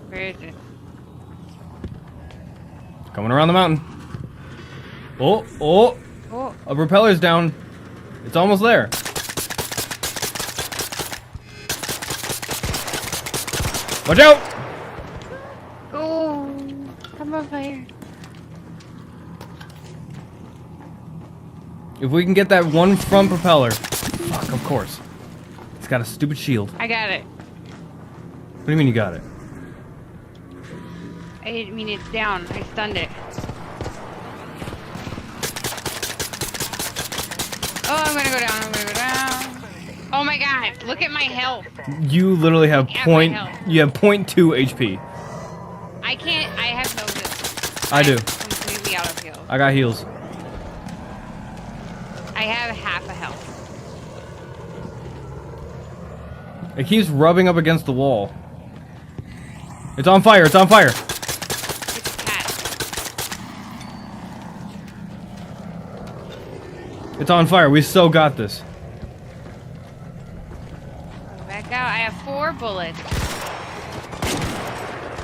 Where is it? Coming around the mountain. Oh, oh! Oh, A propeller's down. It's almost there. Watch out! oh, I'm on fire. If we can get that one front propeller. Fuck, of course. It's got a stupid shield. I got it. What do you mean you got it? I didn't mean it's down. I stunned it. Oh, I'm gonna go down. I'm gonna go down. Oh my god! Look at my health. You literally have Yeah, point. my health. You have 0.2 HP. I can't. I have no heals. I do. I'm completely out of heals. I got heals. I have half a health. It keeps rubbing up against the wall. It's on fire. It's on fire. It's a cat. It's on fire. We still got this. Go back out. I have 4 bullets.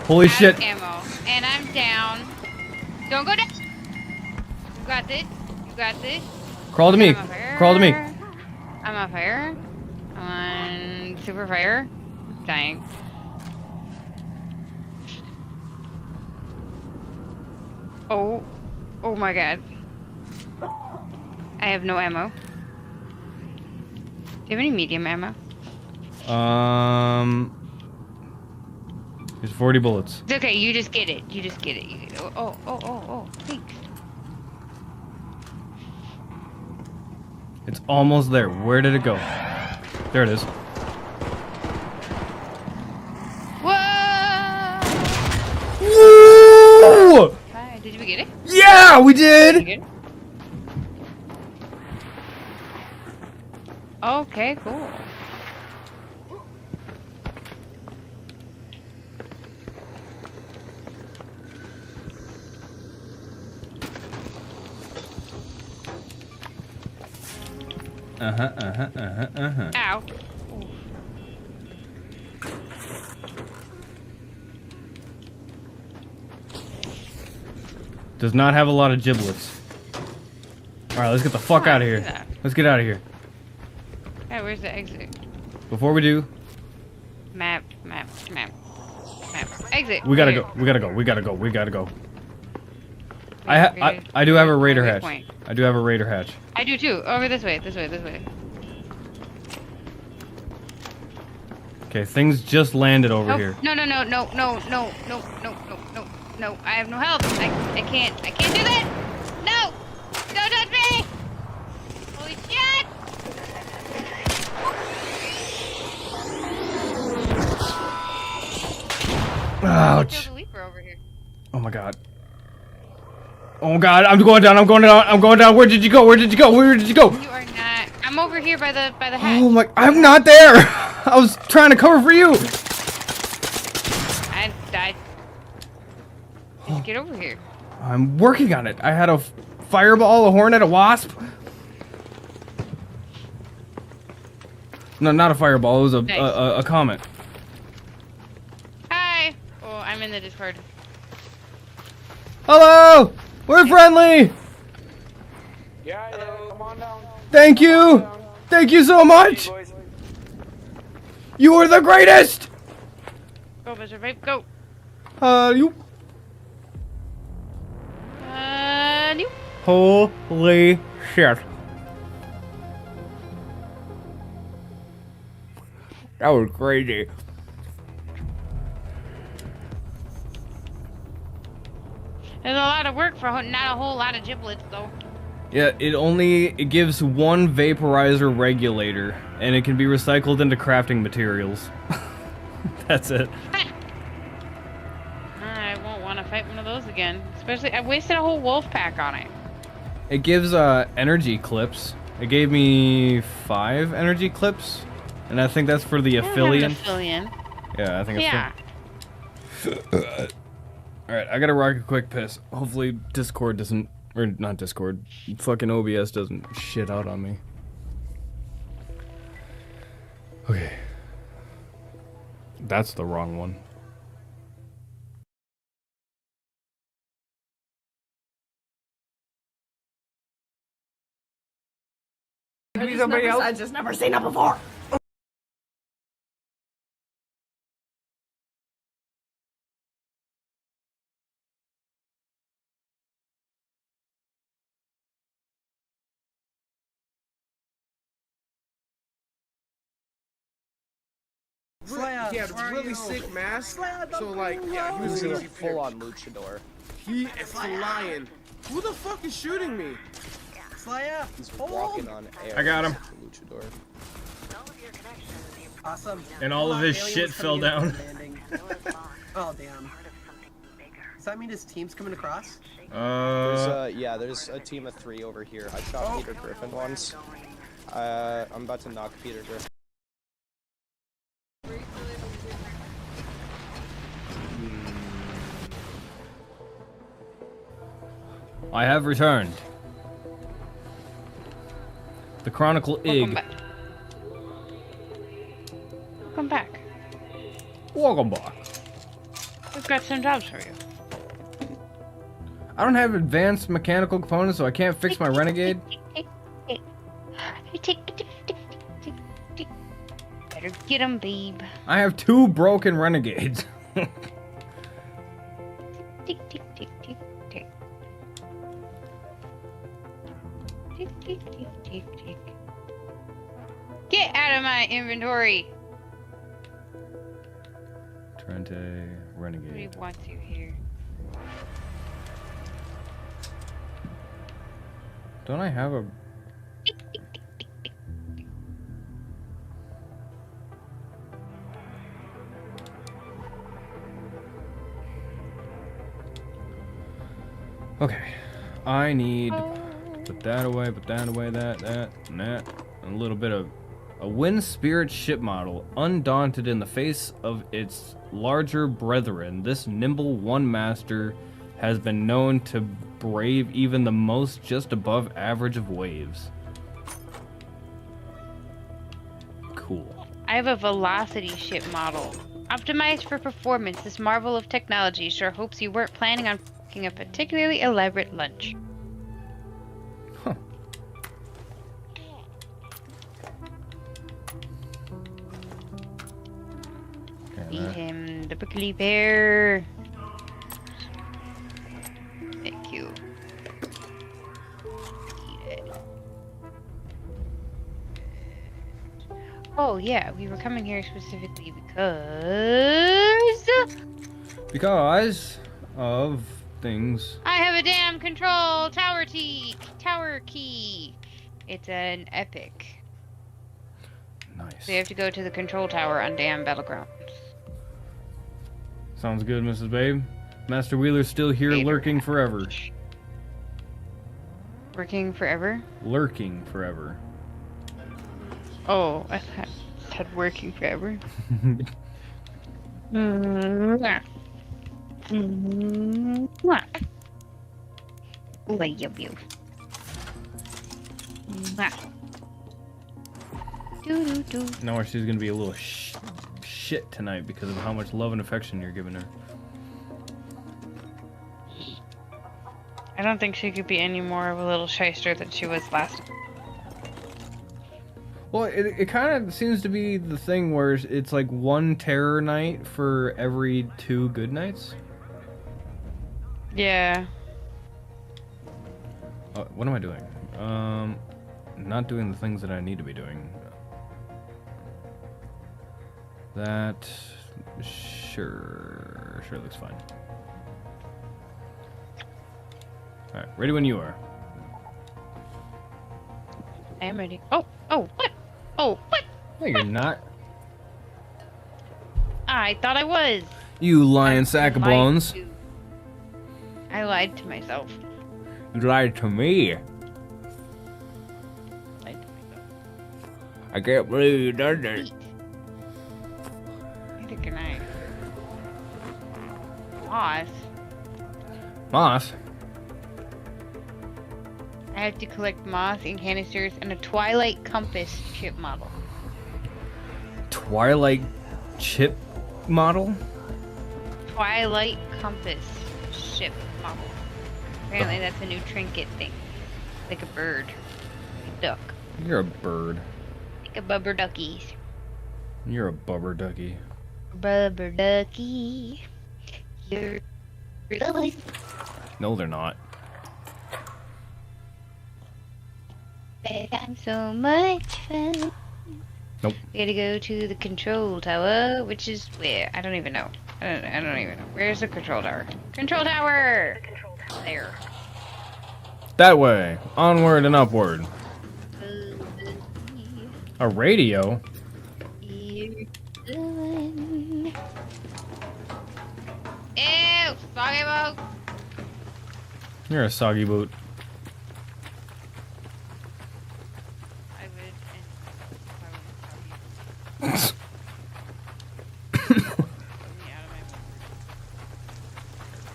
Holy I have shit. ammo. And I'm down. Don't go down. You got this. You got this. Crawl to me. I'm on fire. Crawl to me. I'm on fire. I'm on super fire. Dying. Oh. Oh my god. I have no ammo. Do you have any medium ammo? There's 40 bullets. It's okay, you just get it. You just get it. You get it. Oh, thanks. It's almost there. Where did it go? There it is. Whoa! Woo! Hi, did we get it? Yeah, we Did we did. get it? Okay, cool. Ow. Does not have a lot of giblets. Alright, let's get the fuck out of here. Let's get out of here. Hey, where's the exit? Before we do, Map. Exit. we gotta Here. go. We gotta go. I do have a raider hatch. Waypoint. I do have a raider hatch. I do too. Over this way. Okay, things just landed over Nope. here. No. I have no health. I can't do that. No. Don't touch me. Holy shit. Ouch. There's a leaper over here. Oh my god. Oh god, I'm going down. Where did you go? You are not. I'm over here by the hatch. Oh my, I'm not there. I was trying to cover for you. I died. Just get over here. I'm working on it. I had a fireball, a hornet, a wasp. No, not a fireball. It was Nice. a comet. Hi. Oh, I'm in the Discord. Hello. We're friendly. Yeah, come on down. Thank you. Thank you so much. Boys. You are the greatest. Go, MrsMaaam, go. You. You. Holy shit. That was crazy. There's a lot of work for not a whole lot of giblets, though. Yeah, it gives one vaporizer regulator, and it can be recycled into crafting materials. That's it. I won't want to fight one of those again. Especially, I wasted a whole wolf pack on it. It gives energy clips. It gave me 5 energy clips, and I think that's for the affiliate. Yeah, I think it's Yeah. Alright, I gotta rock a quick piss. Hopefully Discord doesn't, or not Discord, fucking OBS doesn't shit out on me. Okay. That's the wrong one. I just never seen it before. He had a really sick mask, so like, yeah, he was an easy full-on luchador. He is flying. Who the fuck is shooting me? Slayer. He's walking on air. I got him. Luchador. Awesome. And all of his shit fell down. Oh damn. Does that mean his team's coming across? There's a team of 3 over here. I shot Peter Griffin once. I'm about to knock Peter Griffin. I have returned. The Chronicle Welcome Ig. back. Welcome back. Welcome back. We've got some jobs for you. I don't have advanced mechanical components, so I can't fix my Renegade. Better get him, babe. I have 2 broken Renegades. Tick, tick, tick, tick, tick. Tick, tick, tick, tick, tick. Get out of my inventory! Trente Renegade. Nobody wants you here. Don't I have a... Okay. I need... Put that away, that, and that. And a little bit of... A Wind Spirit ship model, undaunted in the face of its larger brethren, this nimble one master has been known to brave even the most just above average of waves. Cool. I have a velocity ship model. Optimized for performance, this marvel of technology sure hopes you weren't planning on cooking a particularly elaborate lunch. Huh. Feed him the prickly pear. Thank you. Eat it. Oh yeah, we were coming here specifically because of things. I have a damn control tower key. It's an epic. Nice. So you have to go to the control tower on damn Battlegrounds. Sounds good, Mrs. Babe. Master Wheeler's still here, lurking forever. Working forever? Lurking forever. Oh, I thought had working forever. Mwah. Mwah. Ooh, I love you. Mwah. Doo-doo-doo. Now she's gonna be a little shit tonight because of how much love and affection you're giving her. I don't think she could be any more of a little shyster than she was last. Well, it kind of seems to be the thing where it's like one terror night for every 2 good nights. Yeah. What am I doing? Not doing the things that I need to be doing. That sure looks fine. All right, ready when you are. I am ready. Oh, what? Oh, what? No, you're not. I thought I was. You lying sack of bones. I lied to myself. You lied to me. Lied to myself. I can't believe you done that. Neither can I. Moss. Moss? I have to collect moss in canisters and a Twilight Compass chip model. Twilight chip model? Twilight Compass ship model. Apparently that's a new trinket thing. Like a bird. Like a duck. You're a bird. Like a bubber duckies. You're a bubber ducky. Bubber ducky. You're lovely. No, they're not. I'm so much fun. Nope. We gotta go to the control tower, which is where? I don't even know. I don't even know. Where's the control tower? Control tower! There. That way. Onward and upward. A radio? Ew, soggy boat. You're a soggy boot. I would.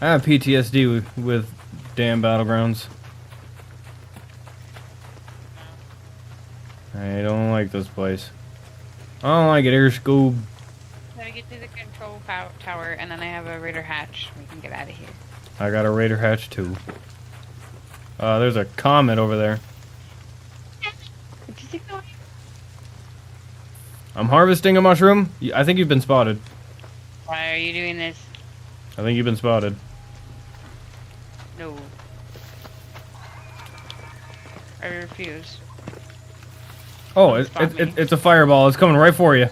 I have PTSD with damn battlegrounds. I don't like this place. I don't like it, Air Scoob. Gotta get to the control tower, and then I have a raider hatch. We can get out of here. I got a raider hatch too. There's a comet over there. Did you go? I'm harvesting a mushroom. I think you've been spotted. Why are you doing this? I think you've been spotted. No. I refuse. Oh, Don't spot me. it's a fireball. It's coming right for you.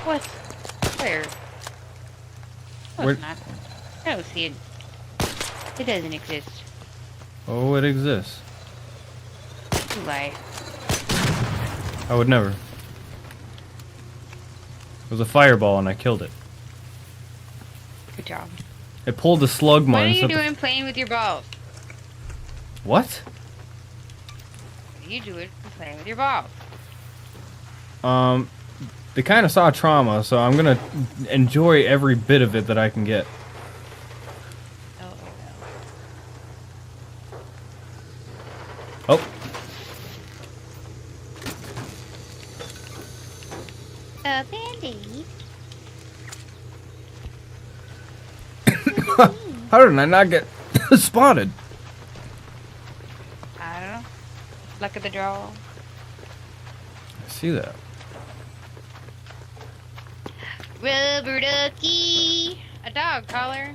What? Where? No, Where- it's not. I don't see it. It doesn't exist. Oh, it exists. You lie. I would never. It was a fireball and I killed it. Good job. It pulled the slug What are mine. you doing playing with your balls? What? What are you doing playing with your balls? They kind of saw trauma, so I'm gonna enjoy every bit of it that I can get. Oh, Oh, no. Band-Aid. how did I not get spotted? I don't know. Luck of the draw. I see that. Rubber ducky. A dog collar.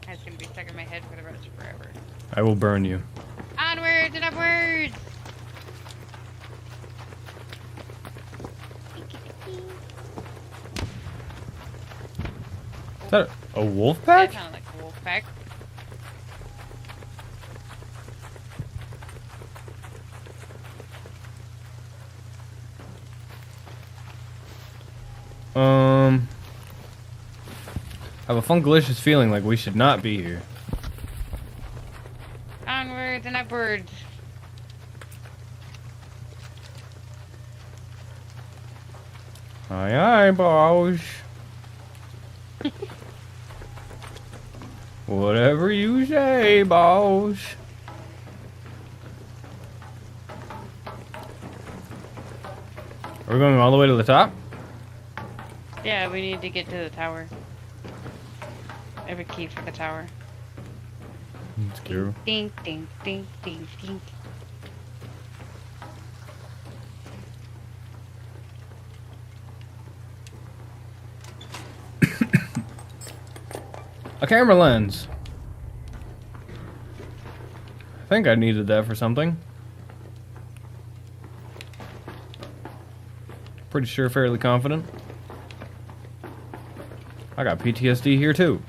That's gonna be stuck in my head for the rest of forever. I will burn you. Onwards and upwards. Is that a wolf That pack? sounded like a wolf pack. I have a fungalicious feeling like we should not be here. Onwards and upwards. Aye, aye, boss. Whatever you say, boss. Are we going all the way to the top? Yeah, we need to get to the tower. I have a key for the tower. Let's go. Ding, ding, ding, ding, ding. A camera lens. I think I needed that for something. Pretty sure, fairly confident. I got PTSD here too.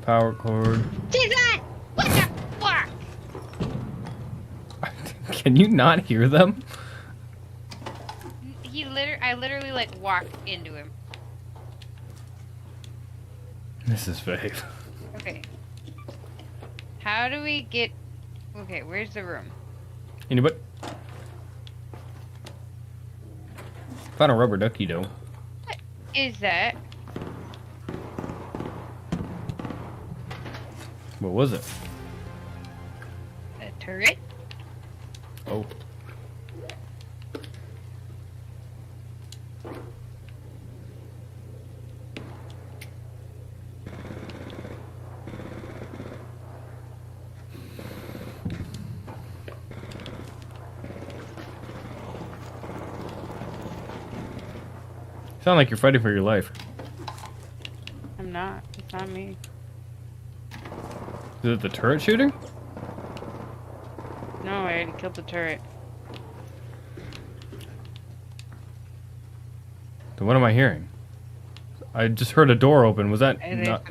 Power cord. Jesus! What the fuck? Can you not hear them? I literally like walked into him. MrsMaaam. Okay. How do we get... Okay, where's the room? Anybody? Found a rubber ducky though. What is that? What was it? A turret? Oh. Sound like you're fighting for your life. I'm not. It's not me. Is it the turret shooting? No, I already killed the turret. Then what am I hearing? I just heard a door open. Was that And not...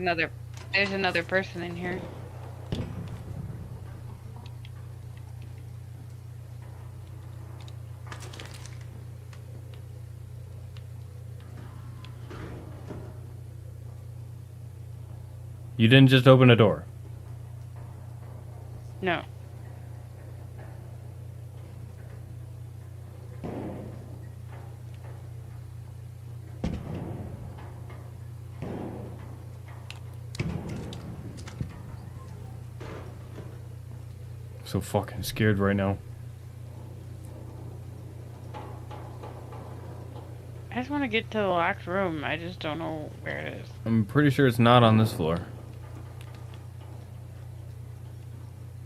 there's another person in here. You didn't just open a door? No. So fucking scared right now. I just want to get to the locked room. I just don't know where it is. I'm pretty sure it's not on this floor.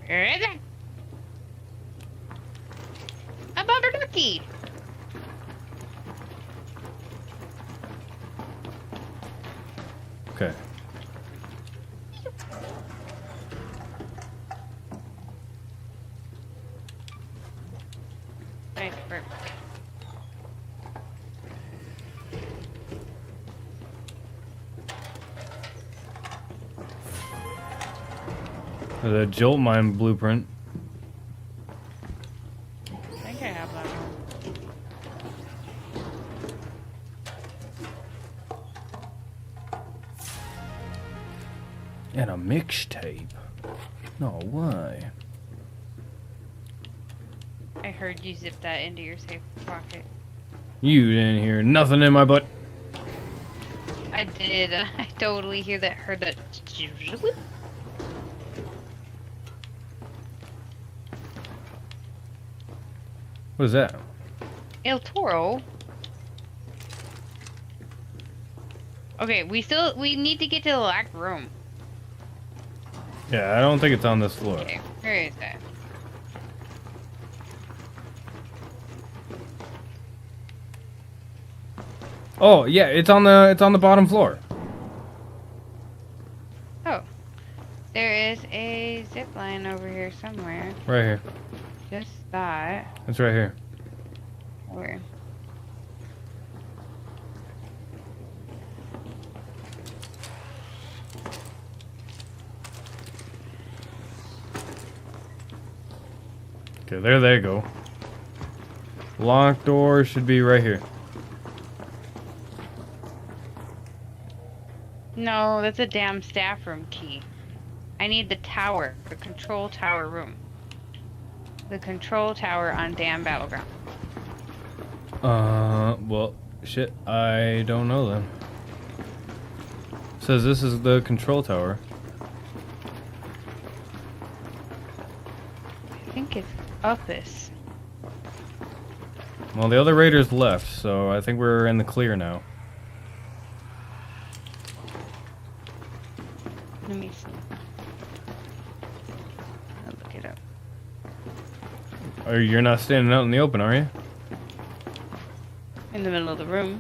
Where is it? A bumper ducky! Okay. Nice, perfect. The Jolt Mine blueprint. I think I have that one. And a mixtape. No way. I heard you zip that into your safe pocket. You didn't hear nothing in my butt. I did. I totally heard that. What is that? El Toro. Okay, we need to get to the locked room. Yeah, I don't think it's on this floor. Okay, where is that? Oh yeah, it's on the bottom floor. Oh, there is a zip line over here somewhere. Right here. Just that. It's right here. Where? Okay, there they go. Locked door should be right here. No, that's a damn staff room key. I need the tower, the control tower room. the control tower on Dam Battleground? Well, shit, I don't know then. Says this is the control tower. I think it's up this. Well, the other raiders left, so I think we're in the clear now. Let me see. I'll look it up. You're not standing out in the open, are you? In the middle of the room.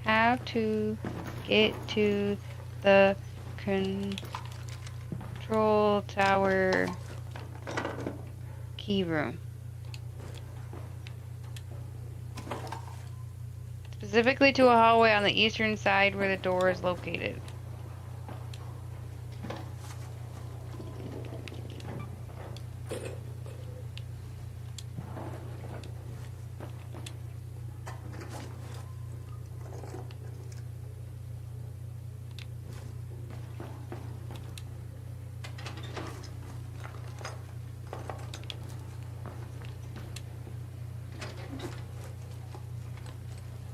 How to get to the control tower key room. Specifically to a hallway on the eastern side where the door is located.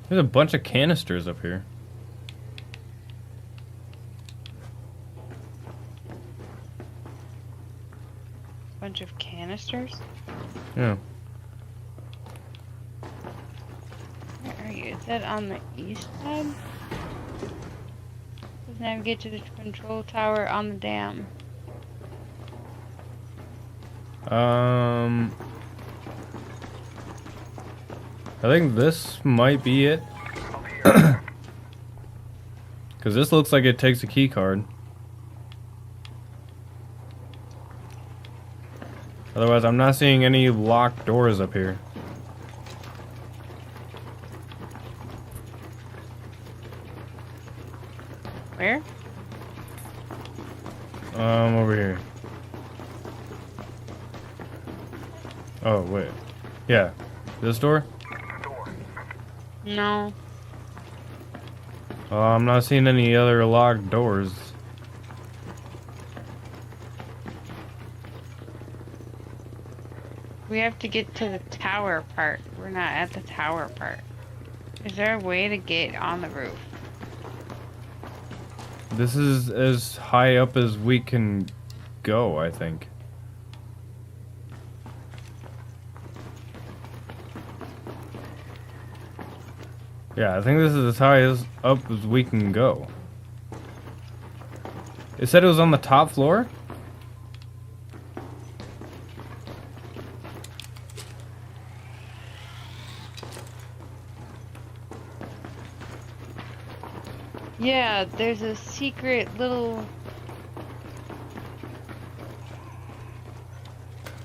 There's a bunch of canisters up here. Bunch of canisters? Yeah. Where are you? Is that on the east side? Let's navigate to the control tower on the dam. I think this might be it. Because this looks like it takes a key card. Otherwise, I'm not seeing any locked doors up here. Where? Over here. Oh, wait. Yeah. This door? No. I'm not seeing any other locked doors. We have to get to the tower part. We're not at the tower part. Is there a way to get on the roof? This is as high up as we can go, I think. Yeah, I think this is as high up as we can go. It said it was on the top floor? Yeah, there's a secret little...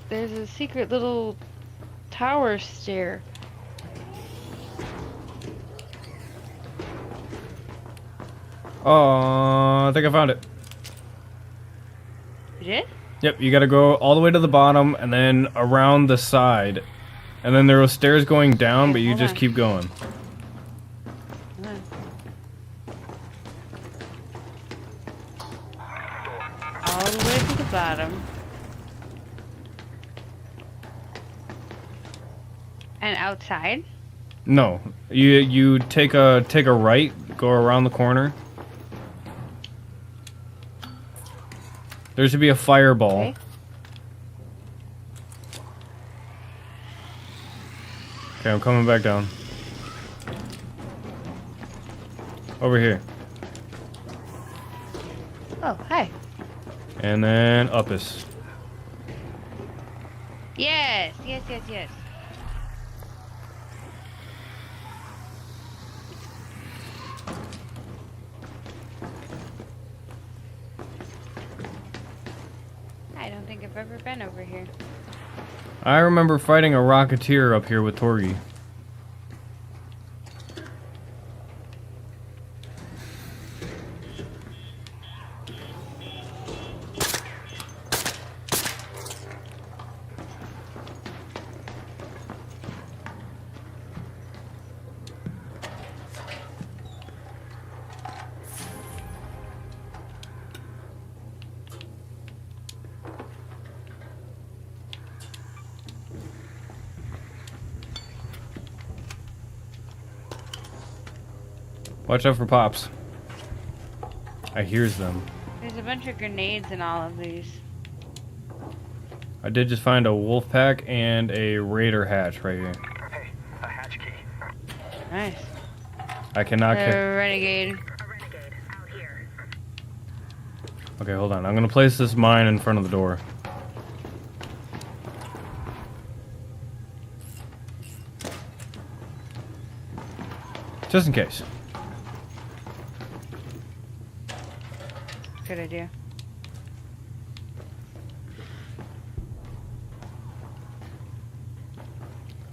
There's a secret little tower stair. Oh, I think I found it. You did? Yep, you gotta go all the way to the bottom and then around the side. And then there are stairs going down, Okay, but you hold just on. keep going. Hold on. All the way to the bottom. And outside? No, you take a right, go around the corner. There should be a fireball. Okay. Okay, I'm coming back down. Over here. Oh, hi. And then up us. Yes, yes, yes, yes. I don't think I've ever been over here. I remember fighting a rocketeer up here with Torgi. Watch out for pops. I hears them. There's a bunch of grenades in all of these. I did just find a wolf pack and a raider hatch right here. Hey, a hatch key. Nice. I cannot Renegade. Okay, hold on. I'm gonna place this mine in front of the door. Just in case. Good idea.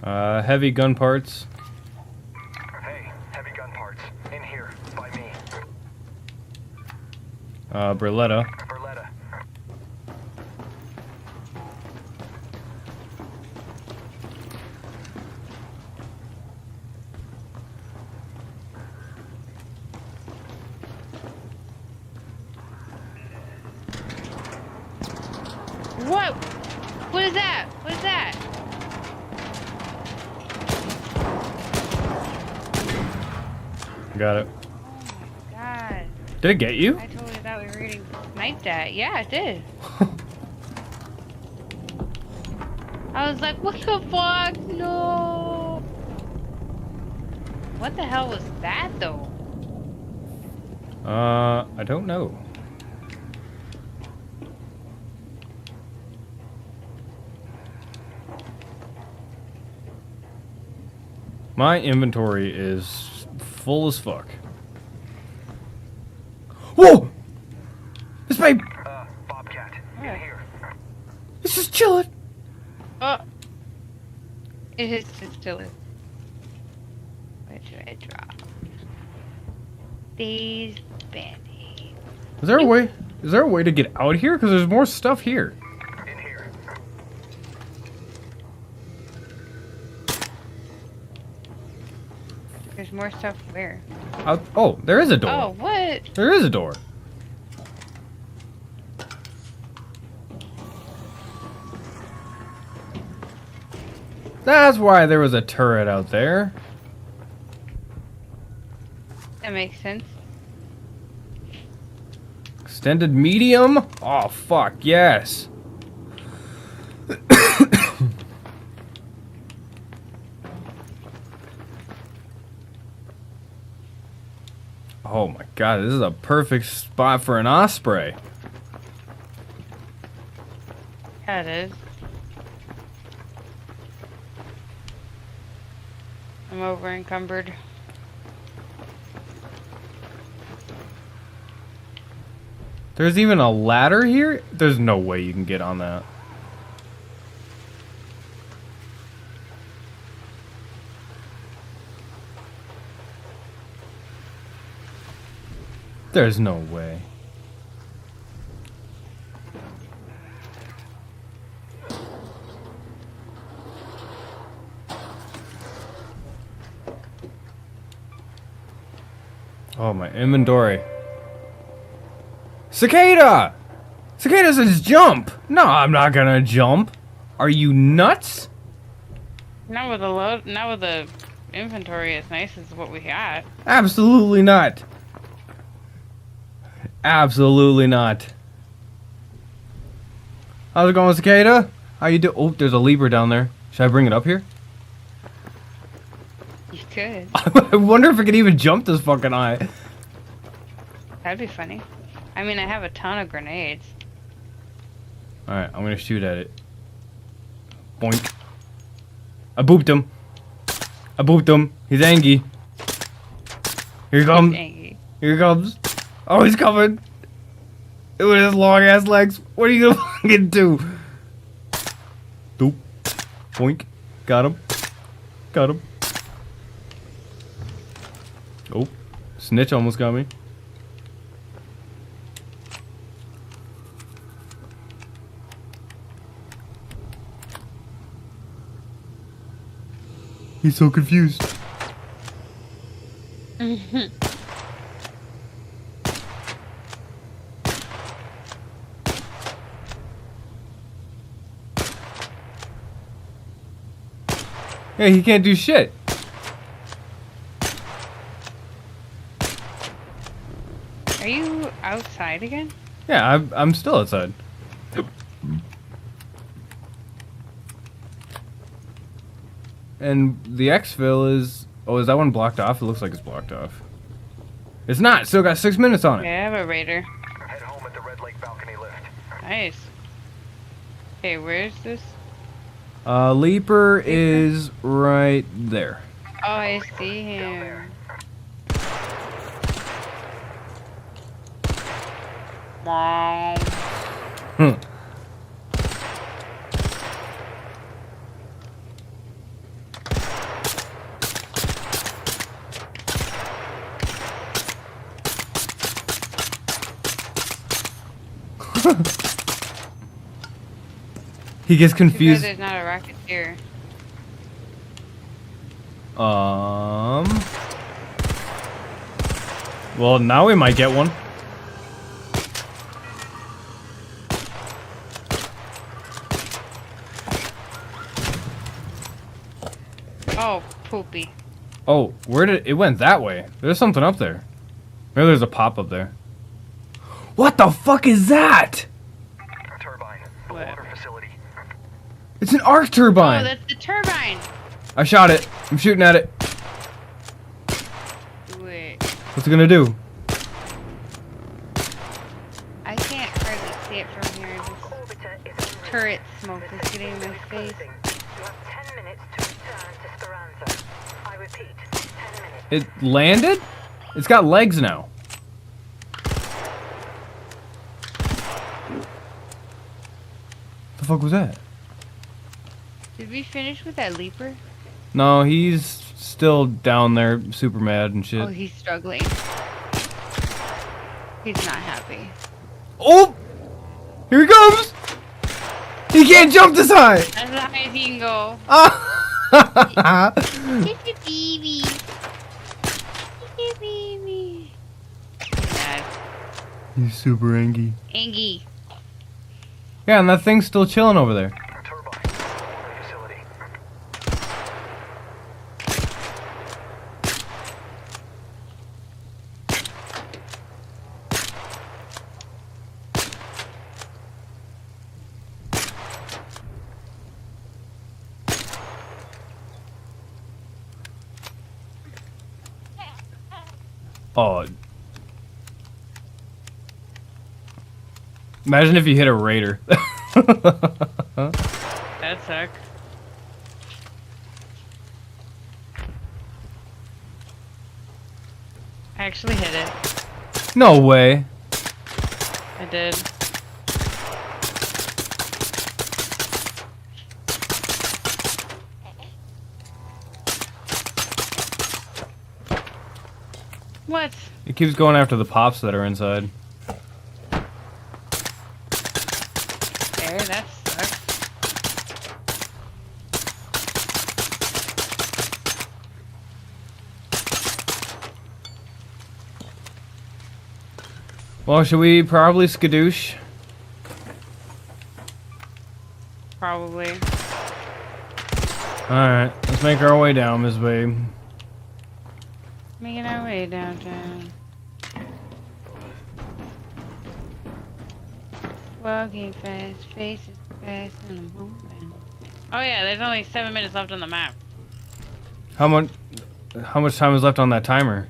Heavy gun parts. Hey, heavy gun parts. In here, by me. Berletta. Berletta. What? What is that? What is that? Got it. Oh my god. Did it get you? I totally thought we were getting sniped at. Yeah, it did. I was like, what the fuck? No. What the hell was that though? I don't know. My inventory is full as fuck. Whoa! This babe! Bobcat. In here. It's just chilling. Oh. It is just chilling. Where should I drop? These band-aids. Is there a way? Is there a way to get out here? Because there's more stuff here. In here. There's more stuff where? Out, oh, there is a door. Oh, what? There is a door. That's why there was a turret out there. That makes sense. Extended medium? Oh, fuck, yes. Oh my god, this is a perfect spot for an osprey. Yeah, it is. I'm over encumbered. There's even a ladder here? There's no way you can get on that. There's no way. Oh, my inventory. Cicada! Cicada says jump! No, I'm not gonna jump. Are you nuts? Not with the load, not with the inventory as nice as what we got. Absolutely not. Absolutely not. How's it going, Cicada? How you do? Oh, there's a lever down there. Should I bring it up here? You could. I wonder if it can even jump this fucking high. That'd be funny. I mean, I have a ton of grenades. Alright, I'm gonna shoot at it. Boink. I booped him. I booped him. He's angry. Here he comes. Angry. Here he comes. Oh, he's coming. With his long ass legs. What are you gonna fucking do? Doop. Boink. Got him. Got him. Oh. Snitch almost got me. He's so confused. Yeah, he can't do shit. outside again? Yeah, I'm still outside. And the exfil is... Oh, is that one blocked off? It looks like it's blocked off. It's not. Still got 6 minutes on it. Okay, I have a raider. Head home at the Red Lake balcony lift. Nice. Okay, where's this? Leaper is right there. Oh, I see him. Mom. He gets confused. There's not a rocketeer. Well, now we might get one. Oh, poopy. Oh, where did it went that way? There's something up there. Maybe there's a pop up there. What the fuck is that? A turbine. The water facility. It's an arc turbine. Oh, that's the turbine. I shot it. I'm shooting at it. Wait. What's it gonna do? I can't hardly see it from here. This turret smoke is getting in my face. You have 10 minutes to return to Speranza. I repeat, 10 minutes. It landed? It's got legs now. The fuck was that? Did we finish with that leaper? No, he's still down there, super mad and shit. Oh, he's struggling. He's not happy. Oh! Here he comes! He can't jump this high! That's as high as he can go. Ah! It's a baby. It's a baby. Dad. He's super angry. Angie. Yeah, and that thing's still chilling over there. Turbine. Water facility. Oh. Imagine if you hit a raider. That sucks. I actually hit it. No way. I did. What? It keeps going after the pops that are inside. There, that sucks. Well, should we probably skadoosh? Probably. Alright, let's make our way down, Miss Babe. Making our way downtown. Walking fast, faces fast, and I'm moving. Oh yeah, there's only 7 minutes left on the map. How much time is left on that timer?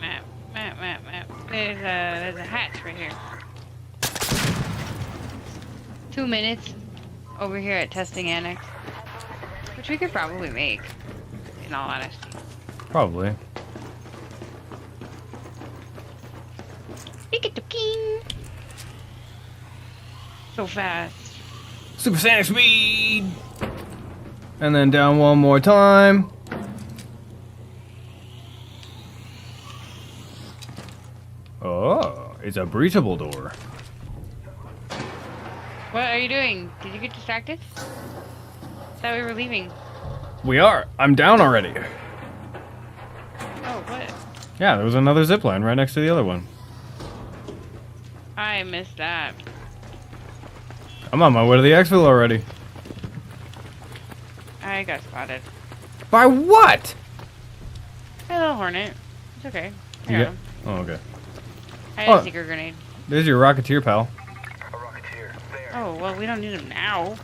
Map. There's a hatch right here. 2 minutes over here at Testing Annex. Which we could probably make, in all honesty. Probably. So fast. Supersonic speed! And then down one more time. Oh, it's a breachable door. What are you doing? Did you get distracted? Thought we were leaving. We are. I'm down already. Oh, what? Yeah, there was another zip line right next to the other one. I missed that. I'm on my way to the exfil already. I got spotted. By what? A little hornet. It's okay. You Yeah. get- Oh, okay. I had a secret grenade. There's your Rocketeer pal. A Rocketeer. There. Oh, well, we don't need him now.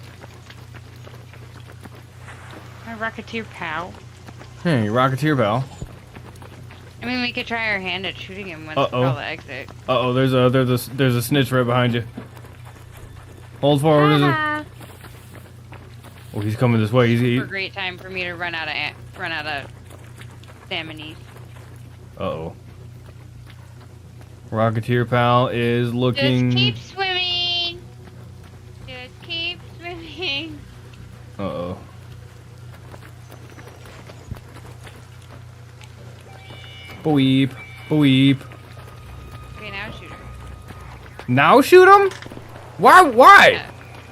My Rocketeer pal. Hey, Rocketeer pal. I mean, we could try our hand at shooting him once Uh-oh. we call the exit. Uh-oh, there's a snitch right behind you. Hold forward. Oh, he's coming this way. Super great time for me to run out of stamina. Uh-oh. Rocketeer pal is looking. Just keep swimming. Just keep swimming. Uh-oh. Boop. Boop. Okay, now shoot her. Now shoot him? Why? Why? Yeah.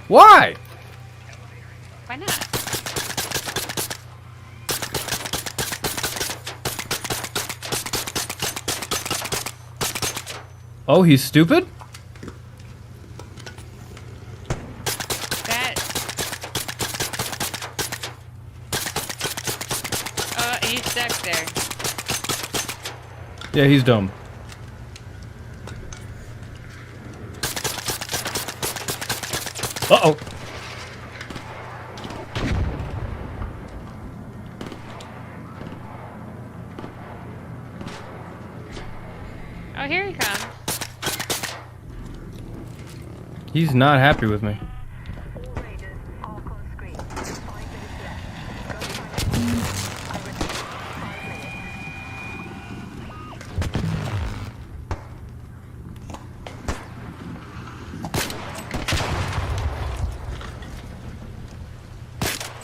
Why? Why not? Oh, he's stupid? He's stuck there. Yeah, he's dumb. Uh-oh. Oh, here he comes. He's not happy with me.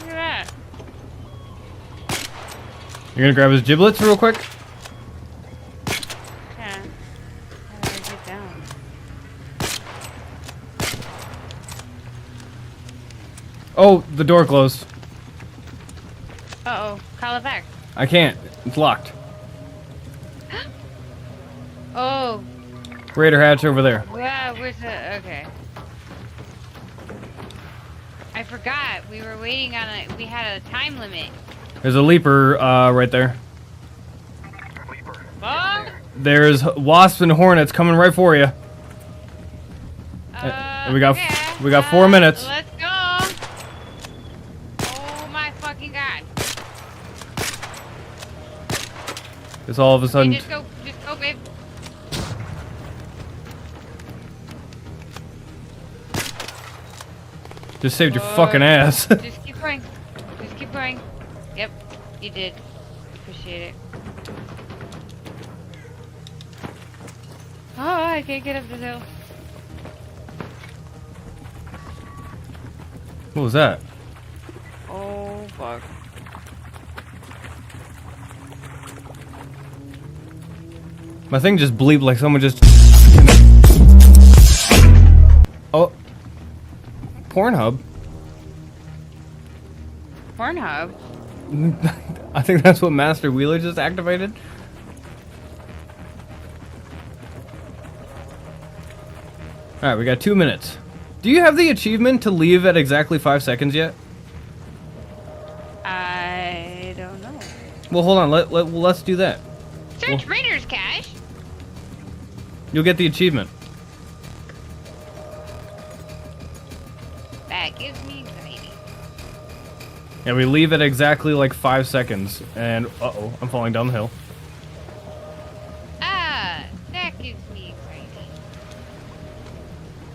Look at that. You're gonna grab his giblets real quick? Yeah. How do I get down? Oh, the door closed. Uh-oh. Call it back. I can't. It's locked. Oh. Raider hatch over there. Yeah, where's the... Okay. I forgot. We were waiting on a... We had a time limit. There's a leaper right there. Oh! There's wasps and hornets coming right for you. And we got okay. we got 4 minutes. Let's go. Oh my fucking god. It's all of a sudden. Hey, just go, babe. Just saved your fucking ass. Just keep going. Just keep going. Yep, you did. Appreciate it. Oh, I can't get up the hill. What was that? Oh, fuck. My thing just bleeped like someone just. Oh. Pornhub. Pornhub? I think that's what Master Wheeler just activated. Alright, we got 2 minutes. Do you have the achievement to leave at exactly 5 seconds yet? I don't know. Well, hold on. Let's do that. Search Raiders cache. You'll get the achievement. That gives me anxiety. Yeah, we leave at exactly like 5 seconds. And, uh-oh, I'm falling down the hill. Ah, that gives me anxiety.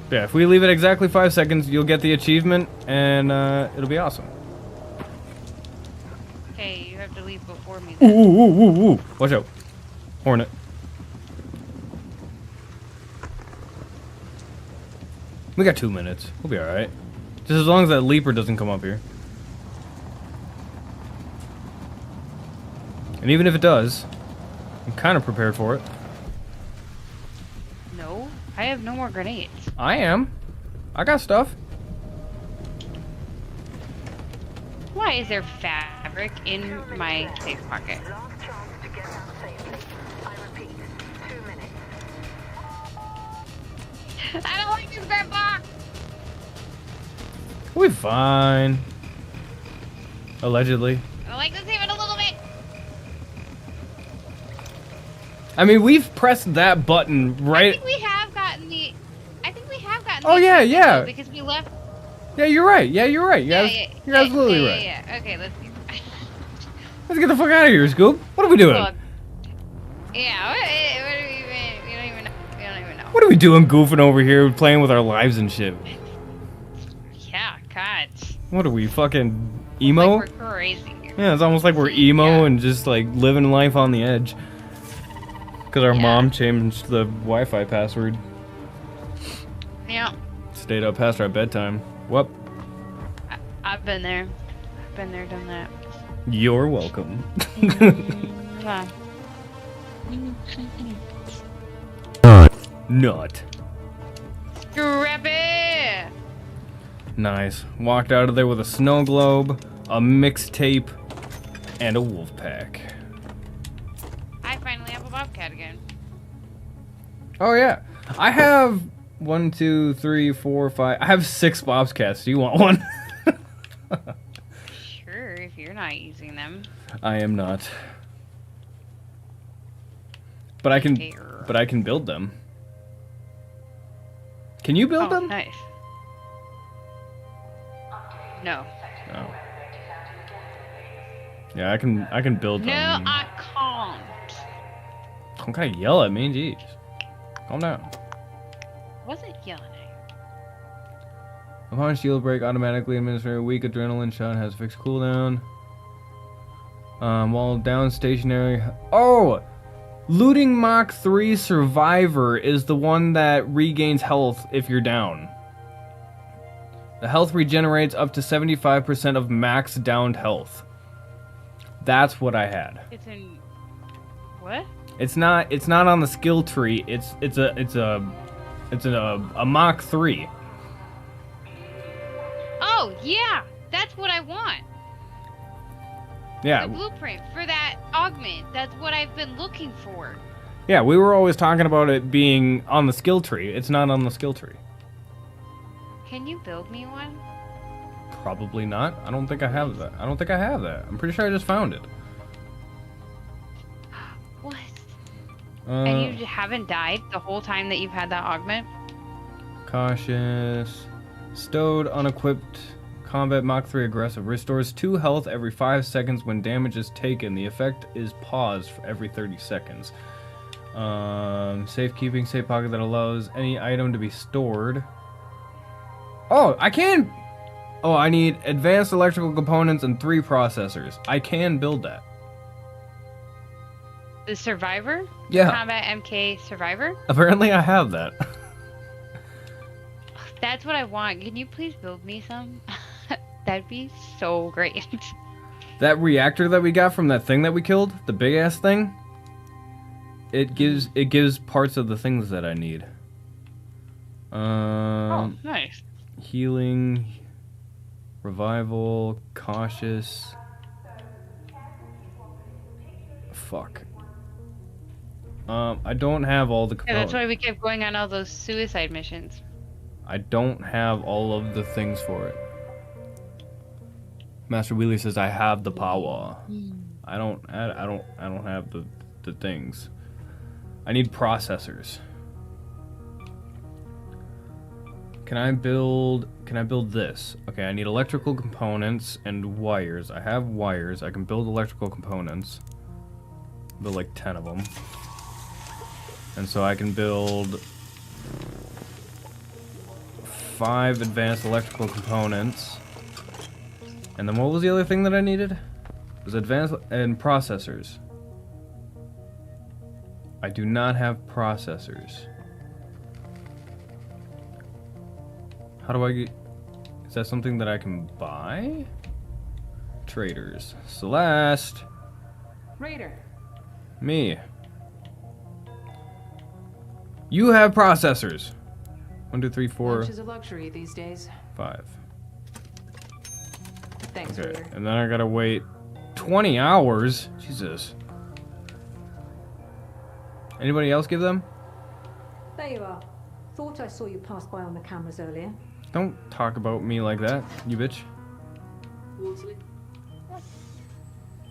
Yeah, if we leave it exactly 5 seconds, you'll get the achievement, and it'll be awesome. Okay, you have to leave before me Ooh, then. ooh, ooh, ooh, ooh. Watch out. Hornet. We got 2 minutes. We'll be alright. Just as long as that leaper doesn't come up here. And even if it does, I'm kind of prepared for it. No, I have no more grenades. I am. I got stuff. Why is there fabric in my safe pocket? I don't like this red box! We'll be fine. Allegedly. I don't like this even a little bit! I mean, we've pressed that button right. I think we have gotten the. Oh yeah, yeah. Because we left. Yeah, you're right. Yeah, you're right. You're absolutely right. Yeah. Okay, let's. Let's get the fuck out of here, Scoop. What are we doing? Well, yeah. What are we even? We don't even know. We don't even know. What are we doing, goofing over here, playing with our lives and shit? Yeah, God. What are we, fucking emo? Like we're crazy. Yeah, it's almost like we're emo and just like living life on the edge. Because our mom changed the Wi-Fi password. Yeah. Stayed up past our bedtime. Whoop. I've been there. I've been there, done that. You're welcome. Not. Scrappy! Nice. Walked out of there with a snow globe, a mixtape, and a wolf pack. I finally have a bobcat again. Oh yeah. I have 1, 2, 3, 4, 5. I have 6 bobcats. Do you want one? Sure, if you're not using them. I am not. But I can build them. Can you build them? Nice. No. Oh. Yeah, I can build them. No, I can't. Don't kind of yell at me, jeez. Calm down. Wasn't yelling at you. Upon shield break, automatically administer a weak adrenaline shot, has fixed cooldown. While down stationary. Oh! Looting Mach 3 Survivor is the one that regains health if you're down. The health regenerates up to 75% of max downed health. That's what I had. It's in what? It's not on the skill tree. It's a Mach 3. Oh yeah, that's what I want. Yeah. The blueprint for that augment. That's what I've been looking for. Yeah, we were always talking about it being on the skill tree. It's not on the skill tree. Can you build me one? Probably not. I don't think I have that. I'm pretty sure I just found it. What? And you haven't died the whole time that you've had that augment? Cautious. Stowed, unequipped. Combat Mach 3 aggressive. Restores 2 health every 5 seconds when damage is taken. The effect is paused for every 30 seconds. Safekeeping, safe pocket that allows any item to be stored. Oh, I can... Oh, I need advanced electrical components and 3 processors. I can build that. The Survivor? Yeah. Combat MK Survivor? Apparently I have that. That's what I want. Can you please build me some? That'd be so great. That reactor that we got from that thing that we killed, the big ass thing, it gives parts of the things that I need. Oh, nice. Healing, revival, cautious. Fuck. I don't have all the Yeah, components. that's why we kept going on all those suicide missions. I don't have all of the things for it. Master Wheelie says I have the power. I don't have the things. I need processors. Can I build this? Okay, I need electrical components and wires. I have wires. I can build electrical components. Build like 10 of them. And so I can build 5 advanced electrical components. And then what was the other thing that I needed? It was advanced and processors. I do not have processors. How do I get... Is that something that I can buy? Traders. Celeste! Raider. Me. You have processors. 1, 2, 3, 4. Lunch is a luxury these days. 5. Thanks, Okay, Raider. and then I gotta wait 20 hours. Jesus. Anybody else give them? There you are. Thought I saw you pass by on the cameras earlier. Don't talk about me like that, you bitch.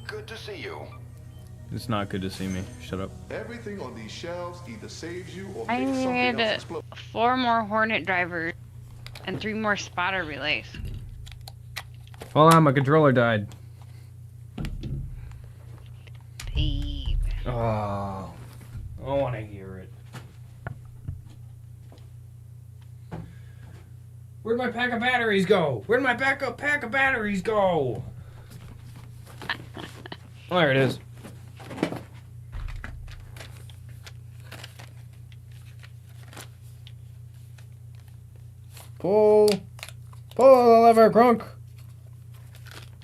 Good to see you. It's not good to see me. Shut up. Everything on these shelves either saves you or I makes something else need explode. 4 more Hornet drivers and 3 more spotter relays. Hold on, my controller died. Babe. Oh, I want to hear it. Where'd my pack of batteries go? Where'd my backup pack of batteries go? Oh, there it is. Pull the lever, Crunk.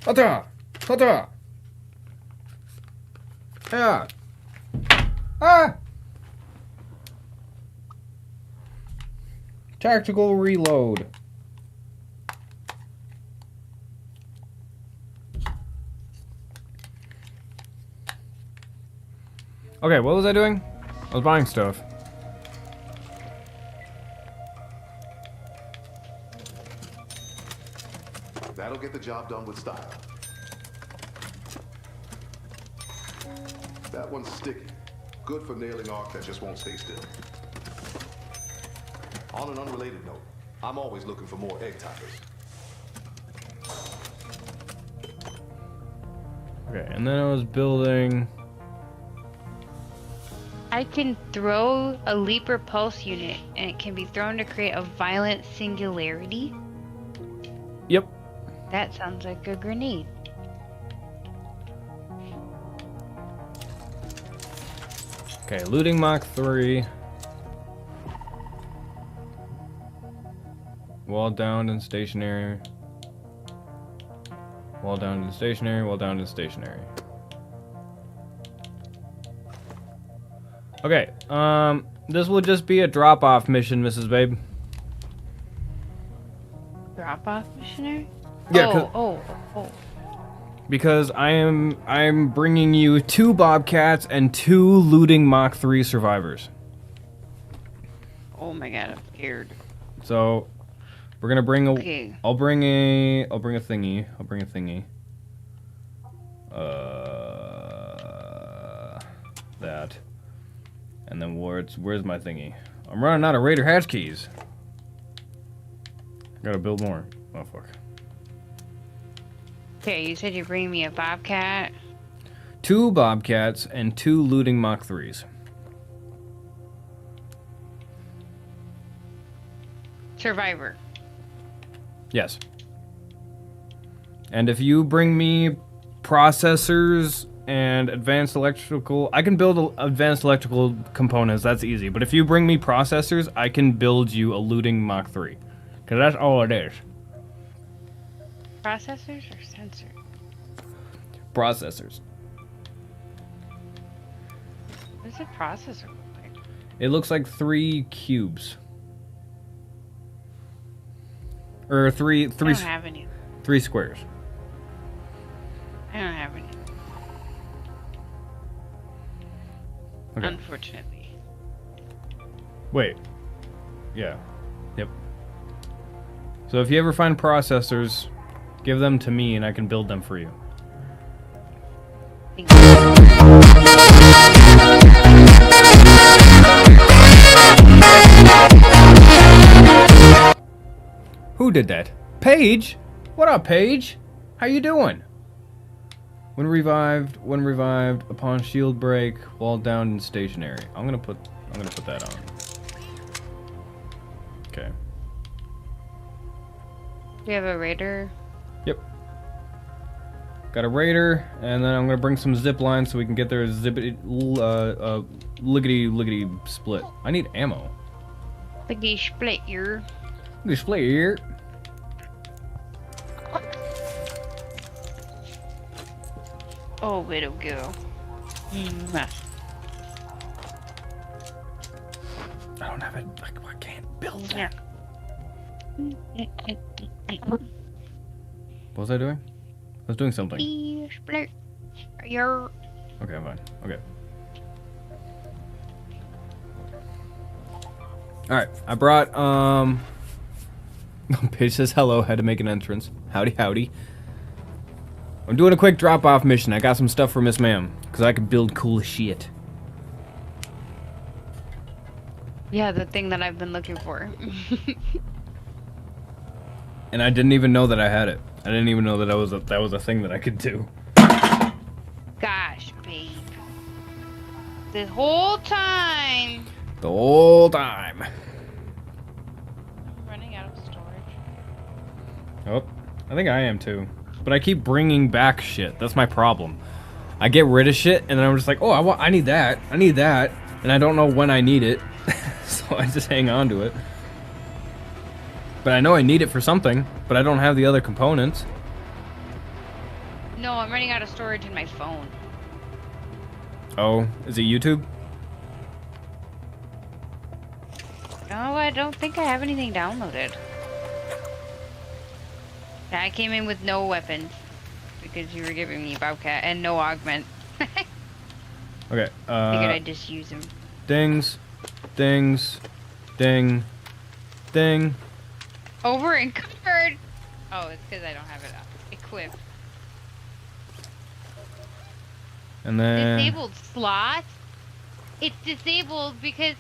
Hata, hata. Yeah. Ah. Tactical reload. Okay, what was I doing? I was buying stuff. That'll get the job done with style. That one's sticky. Good for nailing arc that just won't stay still. On an unrelated note, I'm always looking for more egg toppers. Okay, and then I was building... I can throw a leaper pulse unit, and it can be thrown to create a violent singularity. Yep. That sounds like a grenade. Okay, looting Mach 3. Wall down and stationary. Wall down and stationary, wall down and stationary. Okay, this will just be a drop-off mission, Mrs. Babe. Drop-off missionary? Yeah, oh. Because I'm bringing you 2 Bobcats and 2 looting Mach 3 survivors. Oh my god, I'm scared. So we're gonna bring a. Okay. I'll bring a thingy. That. And then where's my thingy? I'm running out of Raider hatch keys. Gotta build more. Oh fuck. Okay, you said you're bringing me a Bobcat. 2 Bobcats and 2 looting Mach 3s. Survivor. Yes. And if you bring me processors and advanced electrical... I can build advanced electrical components, that's easy. But if you bring me processors, I can build you a looting Mach 3. Because that's all it is. Processors or sensors? Processors. What does a processor look like? It looks like 3 cubes. Or three I don't have any. 3 squares. I don't have any. Okay. Unfortunately. Wait. Yeah. Yep. So if you ever find processors, give them to me and I can build them for you. Thank you. Who did that? Paige? What up, Paige? How you doing? When revived, upon shield break, wall down and stationary. I'm gonna put that on. Okay. Do you have a raider? Yep. Got a raider, and then I'm gonna bring some zip lines so we can get their lickety split. I need ammo. Lickety split here. Lickety split here. Oh, little girl. Mwah. I don't have it. Like, I can't build that. What was I doing? I was doing something. Split. Your. Okay, I'm fine. Okay. Alright, I brought, Paige says hello, had to make an entrance. Howdy, howdy. I'm doing a quick drop-off mission. I got some stuff for MrsMaaam, because I can build cool shit. Yeah, the thing that I've been looking for. And I didn't even know that I had it. I didn't even know that that was a thing that I could do. Gosh, babe. This whole time. The whole time. I'm running out of storage. Oh, I think I am too. But I keep bringing back shit. That's my problem. I get rid of shit, and then I'm just like, oh, I need that. I need that. And I don't know when I need it. So I just hang on to it. But I know I need it for something, but I don't have the other components. No, I'm running out of storage in my phone. Oh, is it YouTube? No, I don't think I have anything downloaded. I came in with no weapons because you were giving me Bobcat and no augment. Okay. Figured I'd just use him. Dings, dings, ding, ding. Over and covered. Oh, it's because I don't have it equipped. And then Disabled slots. It's disabled because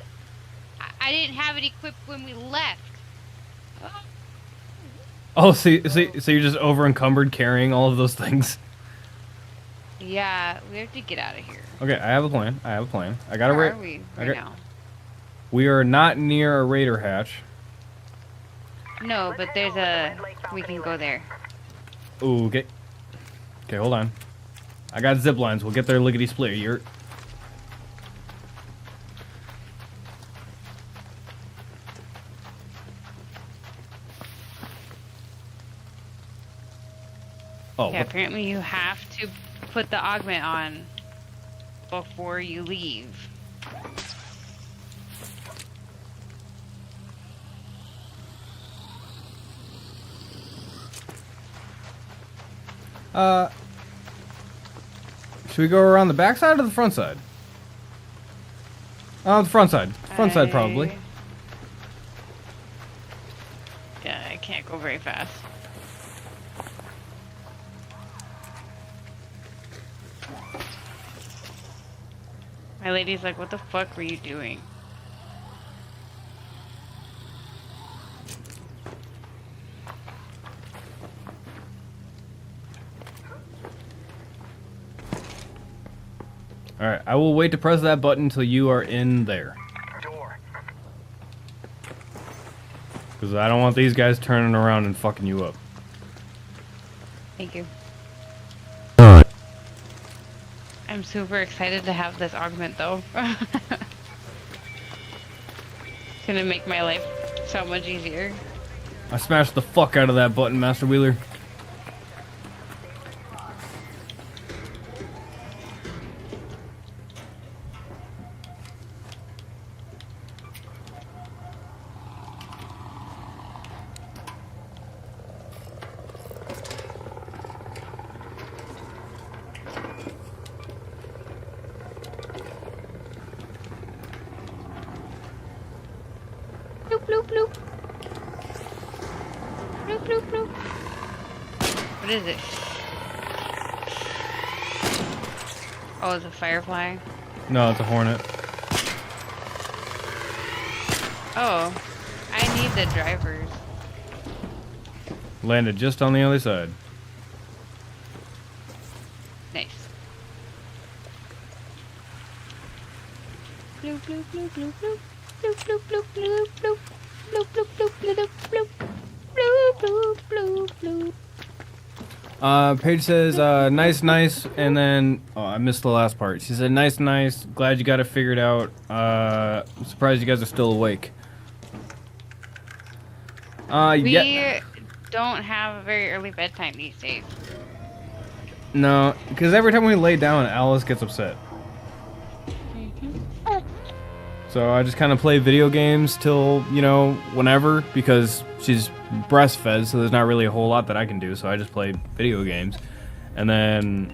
I didn't have it equipped when we left. oh, so you're just over encumbered carrying all of those things. Yeah, we have to get out of here. Okay, I have a plan. I have a plan. I got Where a are we now? We are not near a raider hatch. No, but there's a. We can go there. Ooh, okay. Okay, hold on. I got zip lines. We'll get there lickety split. You're. Oh. Yeah, apparently you have to put the augment on before you leave. Should we go around the back side or the front side? Oh, the front side. Front side, probably. Yeah, I can't go very fast. My lady's like, what the fuck were you doing? Alright, I will wait to press that button until you are in there. Because I don't want these guys turning around and fucking you up. Thank you. I'm super excited to have this augment though. It's gonna make my life so much easier. I smashed the fuck out of that button, Master Wheeler. Bloop, bloop, bloop. Bloop, bloop, bloop. What is it? Oh, it's a firefly. No, it's a hornet. Oh, I need the drivers. Landed just on the other side. Nice. Bloop, bloop, bloop, bloop, bloop. Bloop, bloop, bloop, bloop, bloop. Bloop, bloop, bloop, bloop, bloop. Bloop, bloop, bloop, bloop. Paige says, nice, nice, and then, oh, I missed the last part. She said, nice, nice, glad you got it figured out. I'm surprised you guys are still awake. We don't have a very early bedtime these days. No, because every time we lay down, Alice gets upset. So I just kind of play video games till, you know, whenever, because she's breastfed, so there's not really a whole lot that I can do, so I just play video games. And then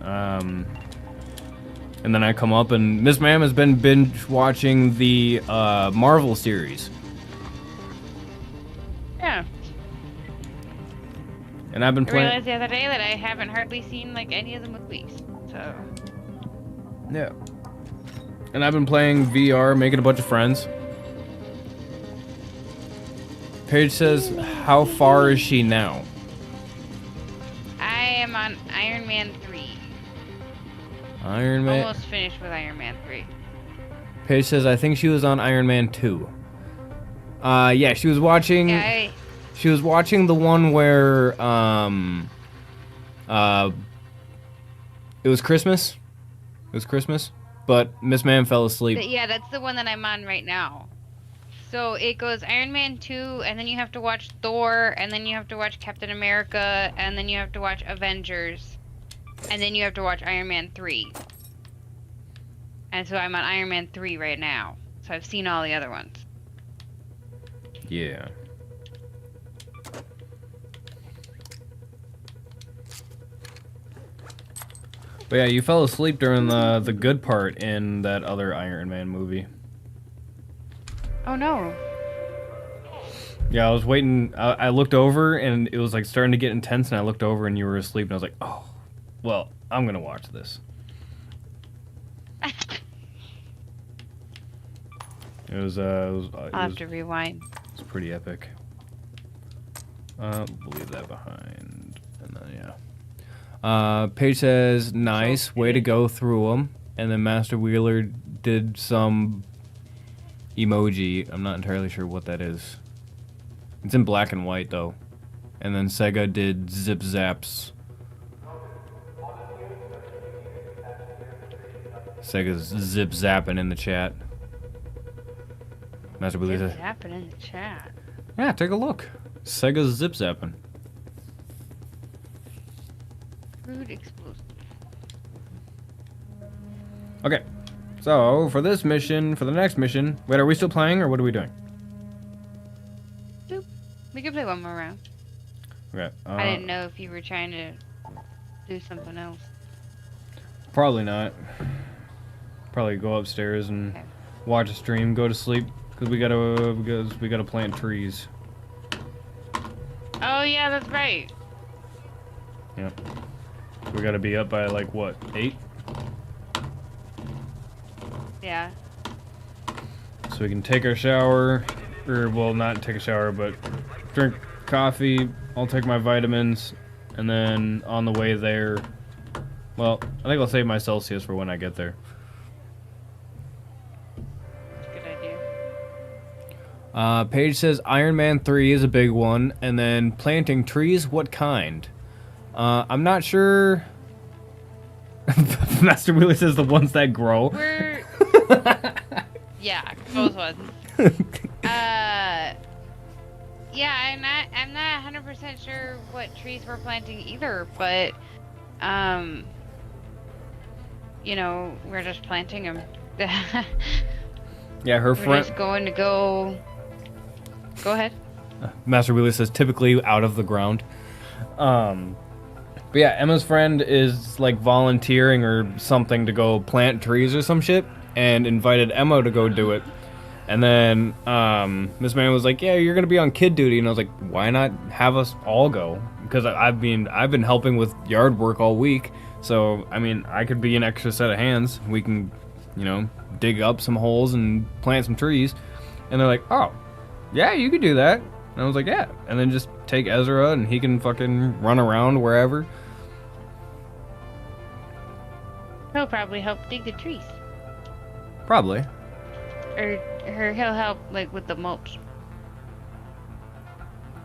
I come up, and MrsMaaam has been binge watching the Marvel series. Yeah. And I've been I playing. realized the other day that I haven't hardly seen like any of the movies. So. Yeah. And I've been playing VR, making a bunch of friends. Paige says, how far is she now? I am on Iron Man 3. Iron Man. Almost finished with Iron Man 3. Paige says, I think she was on Iron Man 2. Yeah, she was watching. Yeah, She was watching the one where, it was Christmas. It was Christmas, but MrsMaaam fell asleep. Yeah, that's the one that I'm on right now. So it goes Iron Man 2, and then you have to watch Thor, and then you have to watch Captain America, and then you have to watch Avengers, and then you have to watch Iron Man 3. And so I'm on Iron Man 3 right now. So I've seen all the other ones. Yeah. But yeah, you fell asleep during the good part in that other Iron Man movie. Oh no. Yeah, I was waiting. I looked over and it was like starting to get intense, and I looked over and you were asleep, and I was like, oh, well, I'm gonna watch this. It was I'll have to rewind. It's pretty epic. We'll leave that behind, and then yeah. Paige says, nice, way to go through them. And then Master Wheeler did some emoji. I'm not entirely sure what that is. It's in black and white, though. And then Sega did zip zaps. Sega's zip zapping in the chat. Master Wheeler says, What's happening in the chat? yeah, take a look. Sega's zip zapping. Food explosive. Okay, so for this mission, for the next mission, wait, are we still playing or what are we doing? Boop. We can play one more round. Okay. I didn't know if you were trying to do something else. Probably not. Probably go upstairs and watch a stream, go to sleep, because we gotta plant trees. Oh yeah, that's right. Yep. We gotta be up by like what, 8? Yeah. So we can take our shower, or well, not take a shower, but drink coffee. I'll take my vitamins, and then on the way there, well, I think I'll save my Celsius for when I get there. Good idea. Paige says Iron Man 3 is a big one, and then planting trees, what kind? I'm not sure. Master Wheeler says the ones that grow. We're yeah, those ones. Yeah, I'm not 100% sure what trees we're planting either, but you know, we're just planting them. Yeah, her friend. We're just going to go. Go ahead. Master Wheeler says typically out of the ground. But yeah, Emma's friend is like volunteering or something to go plant trees or some shit, and invited Emma to go do it. And then MrsMaaam was like, "Yeah, you're gonna be on kid duty," and I was like, "Why not have us all go?" Because I've been helping with yard work all week, so I mean I could be an extra set of hands. We can, you know, dig up some holes and plant some trees. And they're like, "Oh, yeah, you could do that." And I was like, "Yeah," and then just take Ezra and he can fucking run around wherever. He'll probably help dig the trees. Probably. Or he'll help like with the mulch.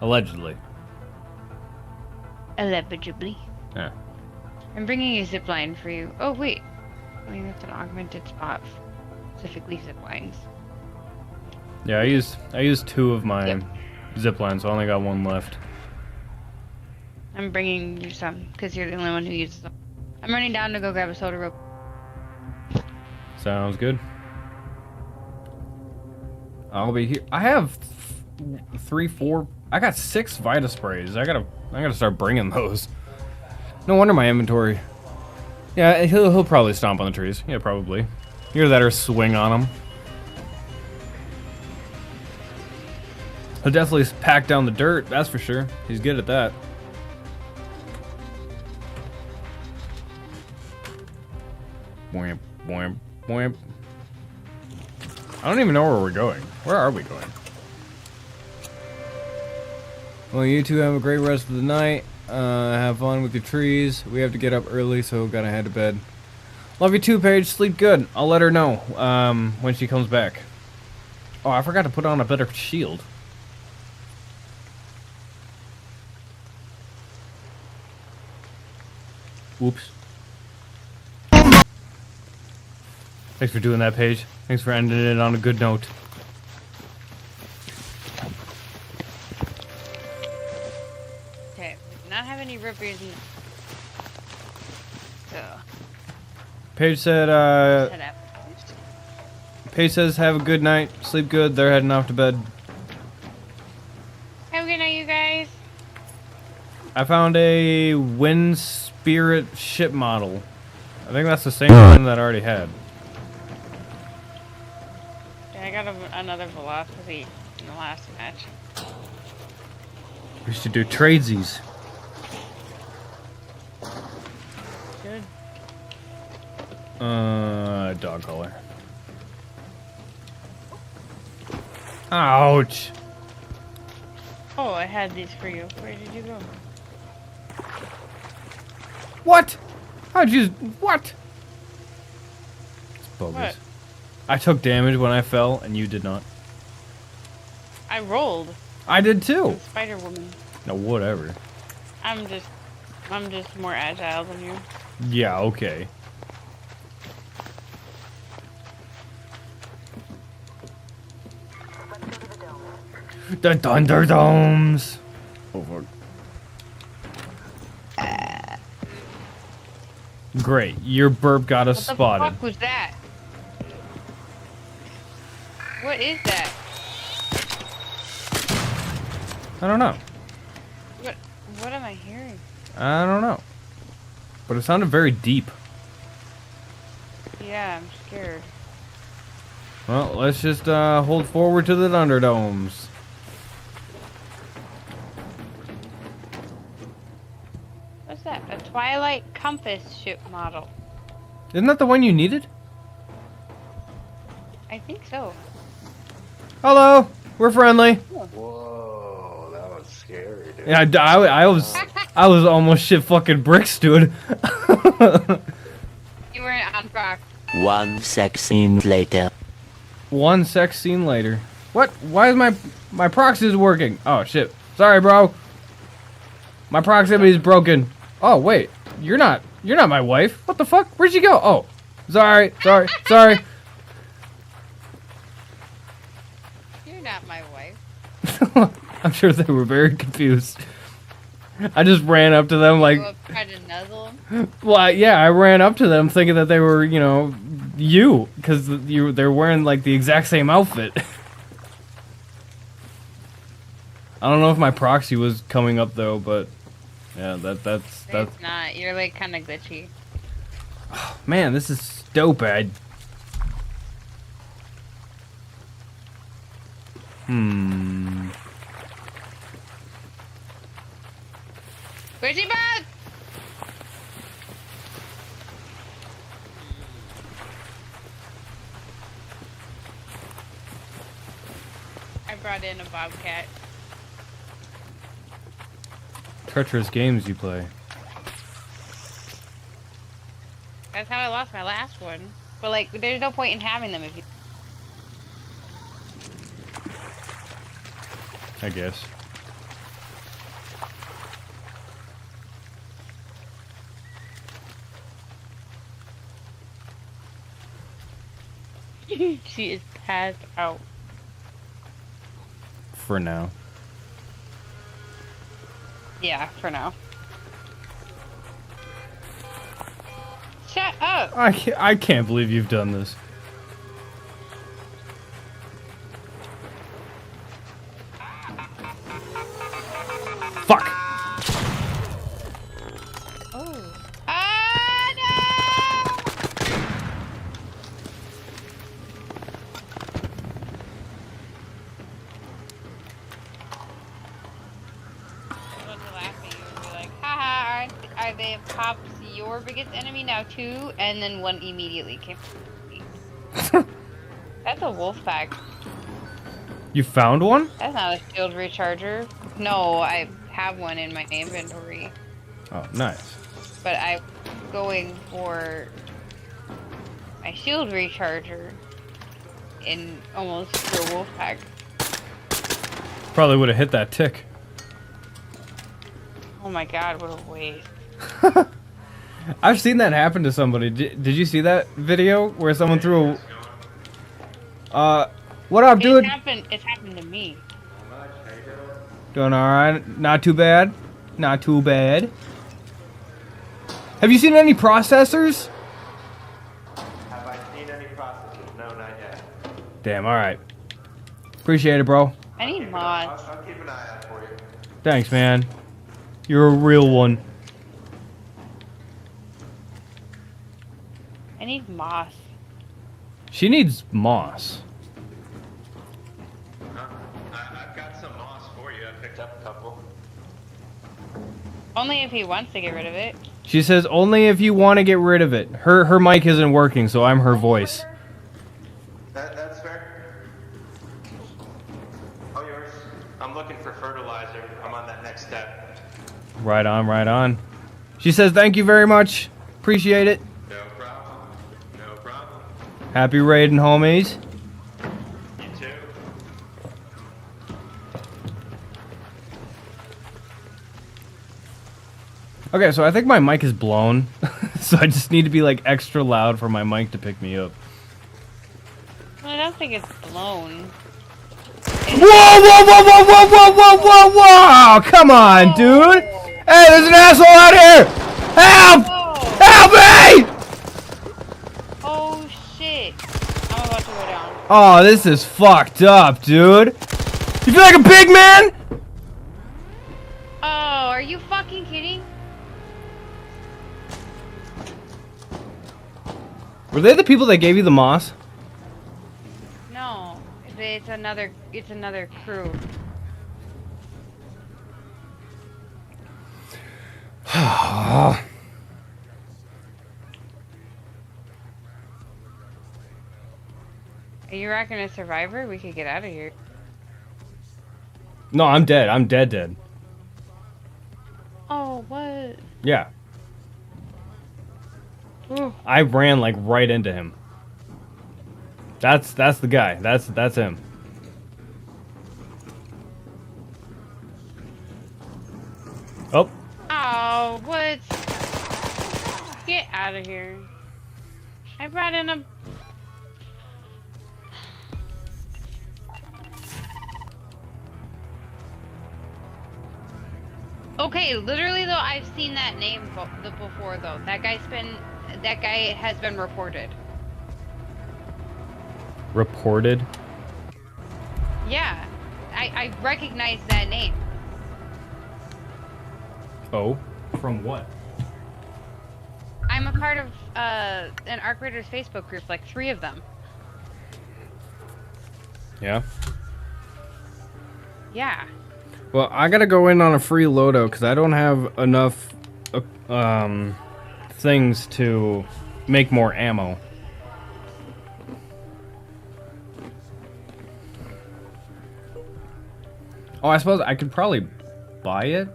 Allegedly. Allegedly. Yeah. I'm bringing a zip line for you. Oh wait, I mean that's an augmented spot, specifically zip lines. Yeah, I used 2 of my zip lines, so I only got 1 left. I'm bringing you some because you're the only one who uses them. I'm running down to go grab a soda real. Sounds good. I'll be here. I have 3, 4. I got 6 Vita sprays. I gotta start bringing those. No wonder my inventory. Yeah, he'll probably stomp on the trees. Yeah, probably. Either that or swing on them. He'll definitely pack down the dirt. That's for sure. He's good at that. Boing, boing, boing. I don't even know where we're going. Where are we going? Well, you two have a great rest of the night. Have fun with your trees. We have to get up early, so gotta head to bed. Love you too, Paige. Sleep good. I'll let her know when she comes back. Oh, I forgot to put on a better shield. Oops. Thanks for doing that, Paige. Thanks for ending it on a good note. Okay, we do not have any rippers in. So. Paige said, Head out. Paige says, have a good night. Sleep good. They're heading off to bed. Have a good night, you guys. I found a Wind Spirit ship model. I think that's the same one that I already had. Yeah, I got another velocity in the last match. We should do tradesies. Good. Dog collar. Ouch. Oh, I had these for you. Where did you go? What? How'd you... What? It's bogus. What? I took damage when I fell, and you did not. I rolled. I did too. Spider Woman. No, whatever. I'm just more agile than you. Yeah, okay. The Thunderdomes. Oh fuck. Great, your burp got us spotted. What the fuck was that? What is that? I don't know. What am I hearing? I don't know. But it sounded very deep. Yeah, I'm scared. Well, let's just hold forward to the Thunderdomes. What's that? A Twilight Compass ship model. Isn't that the one you needed? I think so. Hello, we're friendly. Whoa, that was scary, dude. Yeah, I was almost shit fucking bricks, dude. You weren't on rock. One sex scene later. One sex scene later. What? Why is my proxy working? Oh shit. Sorry, bro. My proximity is broken. Oh wait, you're not my wife. What the fuck? Where'd you go? Oh, sorry. You're not my wife. I'm sure they were very confused. I just ran up to them like. Trying to nuzzle them? Well, yeah, I ran up to them thinking that they were, you know, you, because they're wearing like the exact same outfit. I don't know if my proxy was coming up though, but yeah, that's. It's not. You're like kind of glitchy. Oh, man, this is stupid. Glitchy bug! I brought in a bobcat. Treacherous games you play. That's how I lost my last one. But like, there's no point in having them if you... I guess. She is passed out. For now. Yeah, for now. Shut up! I can't believe you've done this. Fuck! Oh. Ah, no! I was laughing. You would be like, haha, are they pops your biggest enemy now too, and then one immediately came. That's a wolf pack. You found one? That's not a shield recharger. No, I have one in my inventory. Oh, nice. But I'm going for my shield recharger in almost pure wolf pack. Probably would have hit that tick. Oh my god, what a waste. I've seen that happen to somebody. Did you see that video where someone threw a... what up, dude? It's happened to me. Doing alright. Not too bad. Not too bad. Have you seen any processors? Have I seen any processes? No, not yet. Damn, alright. Appreciate it, bro. I need mods. I'll keep an eye out for you. Thanks, man. You're a real one. I need moss. She needs moss. I've got some moss for you. I picked up a couple. Only if he wants to get rid of it. She says only if you want to get rid of it. Her mic isn't working, so I'm her voice. That's fair. Oh, yours. I'm looking for fertilizer. I'm on that next step. Right on, right on. She says thank you very much. Appreciate it. No problem. No problem. Happy raiding, homies. You too. Okay, so I think my mic is blown. So I just need to be like extra loud for my mic to pick me up. I don't think it's blown. Whoa, whoa, whoa, whoa, whoa, whoa, whoa, whoa, whoa! Come on, dude! Hey, there's an asshole out here! Help! Help me! Oh shit. I'm about to go down. Oh, this is fucked up, dude. You feel like a pig, man? Oh, are you fucking kidding? Were they the people that gave you the moss? No. It's another crew. You reckon a survivor? We could get out of here. No, I'm dead. I'm dead. Oh, what? Yeah. Ooh. I ran like right into him. That's the guy. That's him. Oh. Oh, what? Get out of here. I brought in a... Okay, literally though, I've seen that name before though. That guy has been reported. Reported? Yeah, I recognize that name. Oh? From what? I'm a part of an Arc Raiders Facebook group, like 3 of them. Yeah? Yeah. Well, I gotta go in on a free loadout because I don't have enough things to make more ammo. Oh, I suppose I could probably buy it.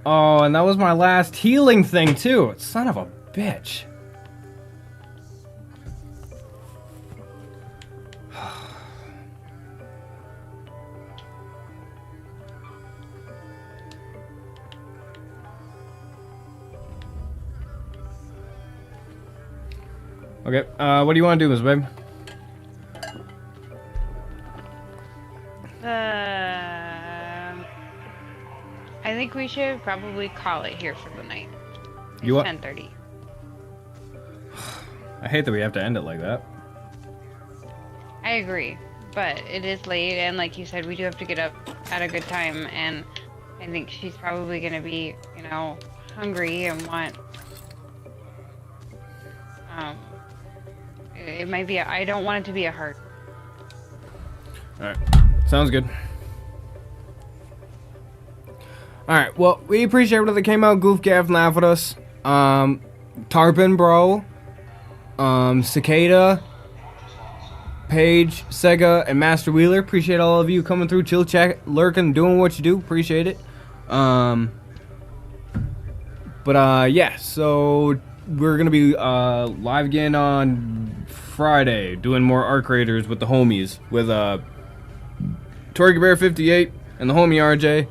Oh, and that was my last healing thing too. Son of a bitch. Okay, what do you want to do, MrsMaaam? I think we should probably call it here for the night. It's You what? 10:30. I hate that we have to end it like that. I agree, but it is late, and like you said, we do have to get up at a good time, and I think she's probably gonna be, you know, hungry and want. It might be. I don't want it to be a hard. Alright, sounds good. Alright, well, we appreciate everyone that came out, goof, gaff, and laugh with us. Tarpon Bro, Cicada, Paige, Sega, and Master Wheeler. Appreciate all of you coming through, chill, chat, lurking, doing what you do. Appreciate it. Yeah, so we're gonna be live again on Friday, doing more Arc Raiders with the homies, with Torgy Bear 58 and the HomieRjay.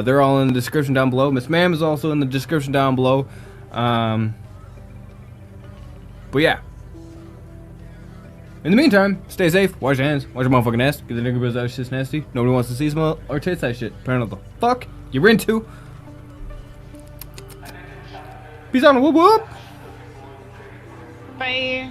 They're all in the description down below. MrsMaaam is also in the description down below. But yeah. In the meantime, stay safe, wash your hands, wash your motherfucking ass, get the nigga buzz out, shit's nasty. Nobody wants to see, smell, or taste that shit. Apparently the fuck you're into. Peace out, whoop whoop. Bye.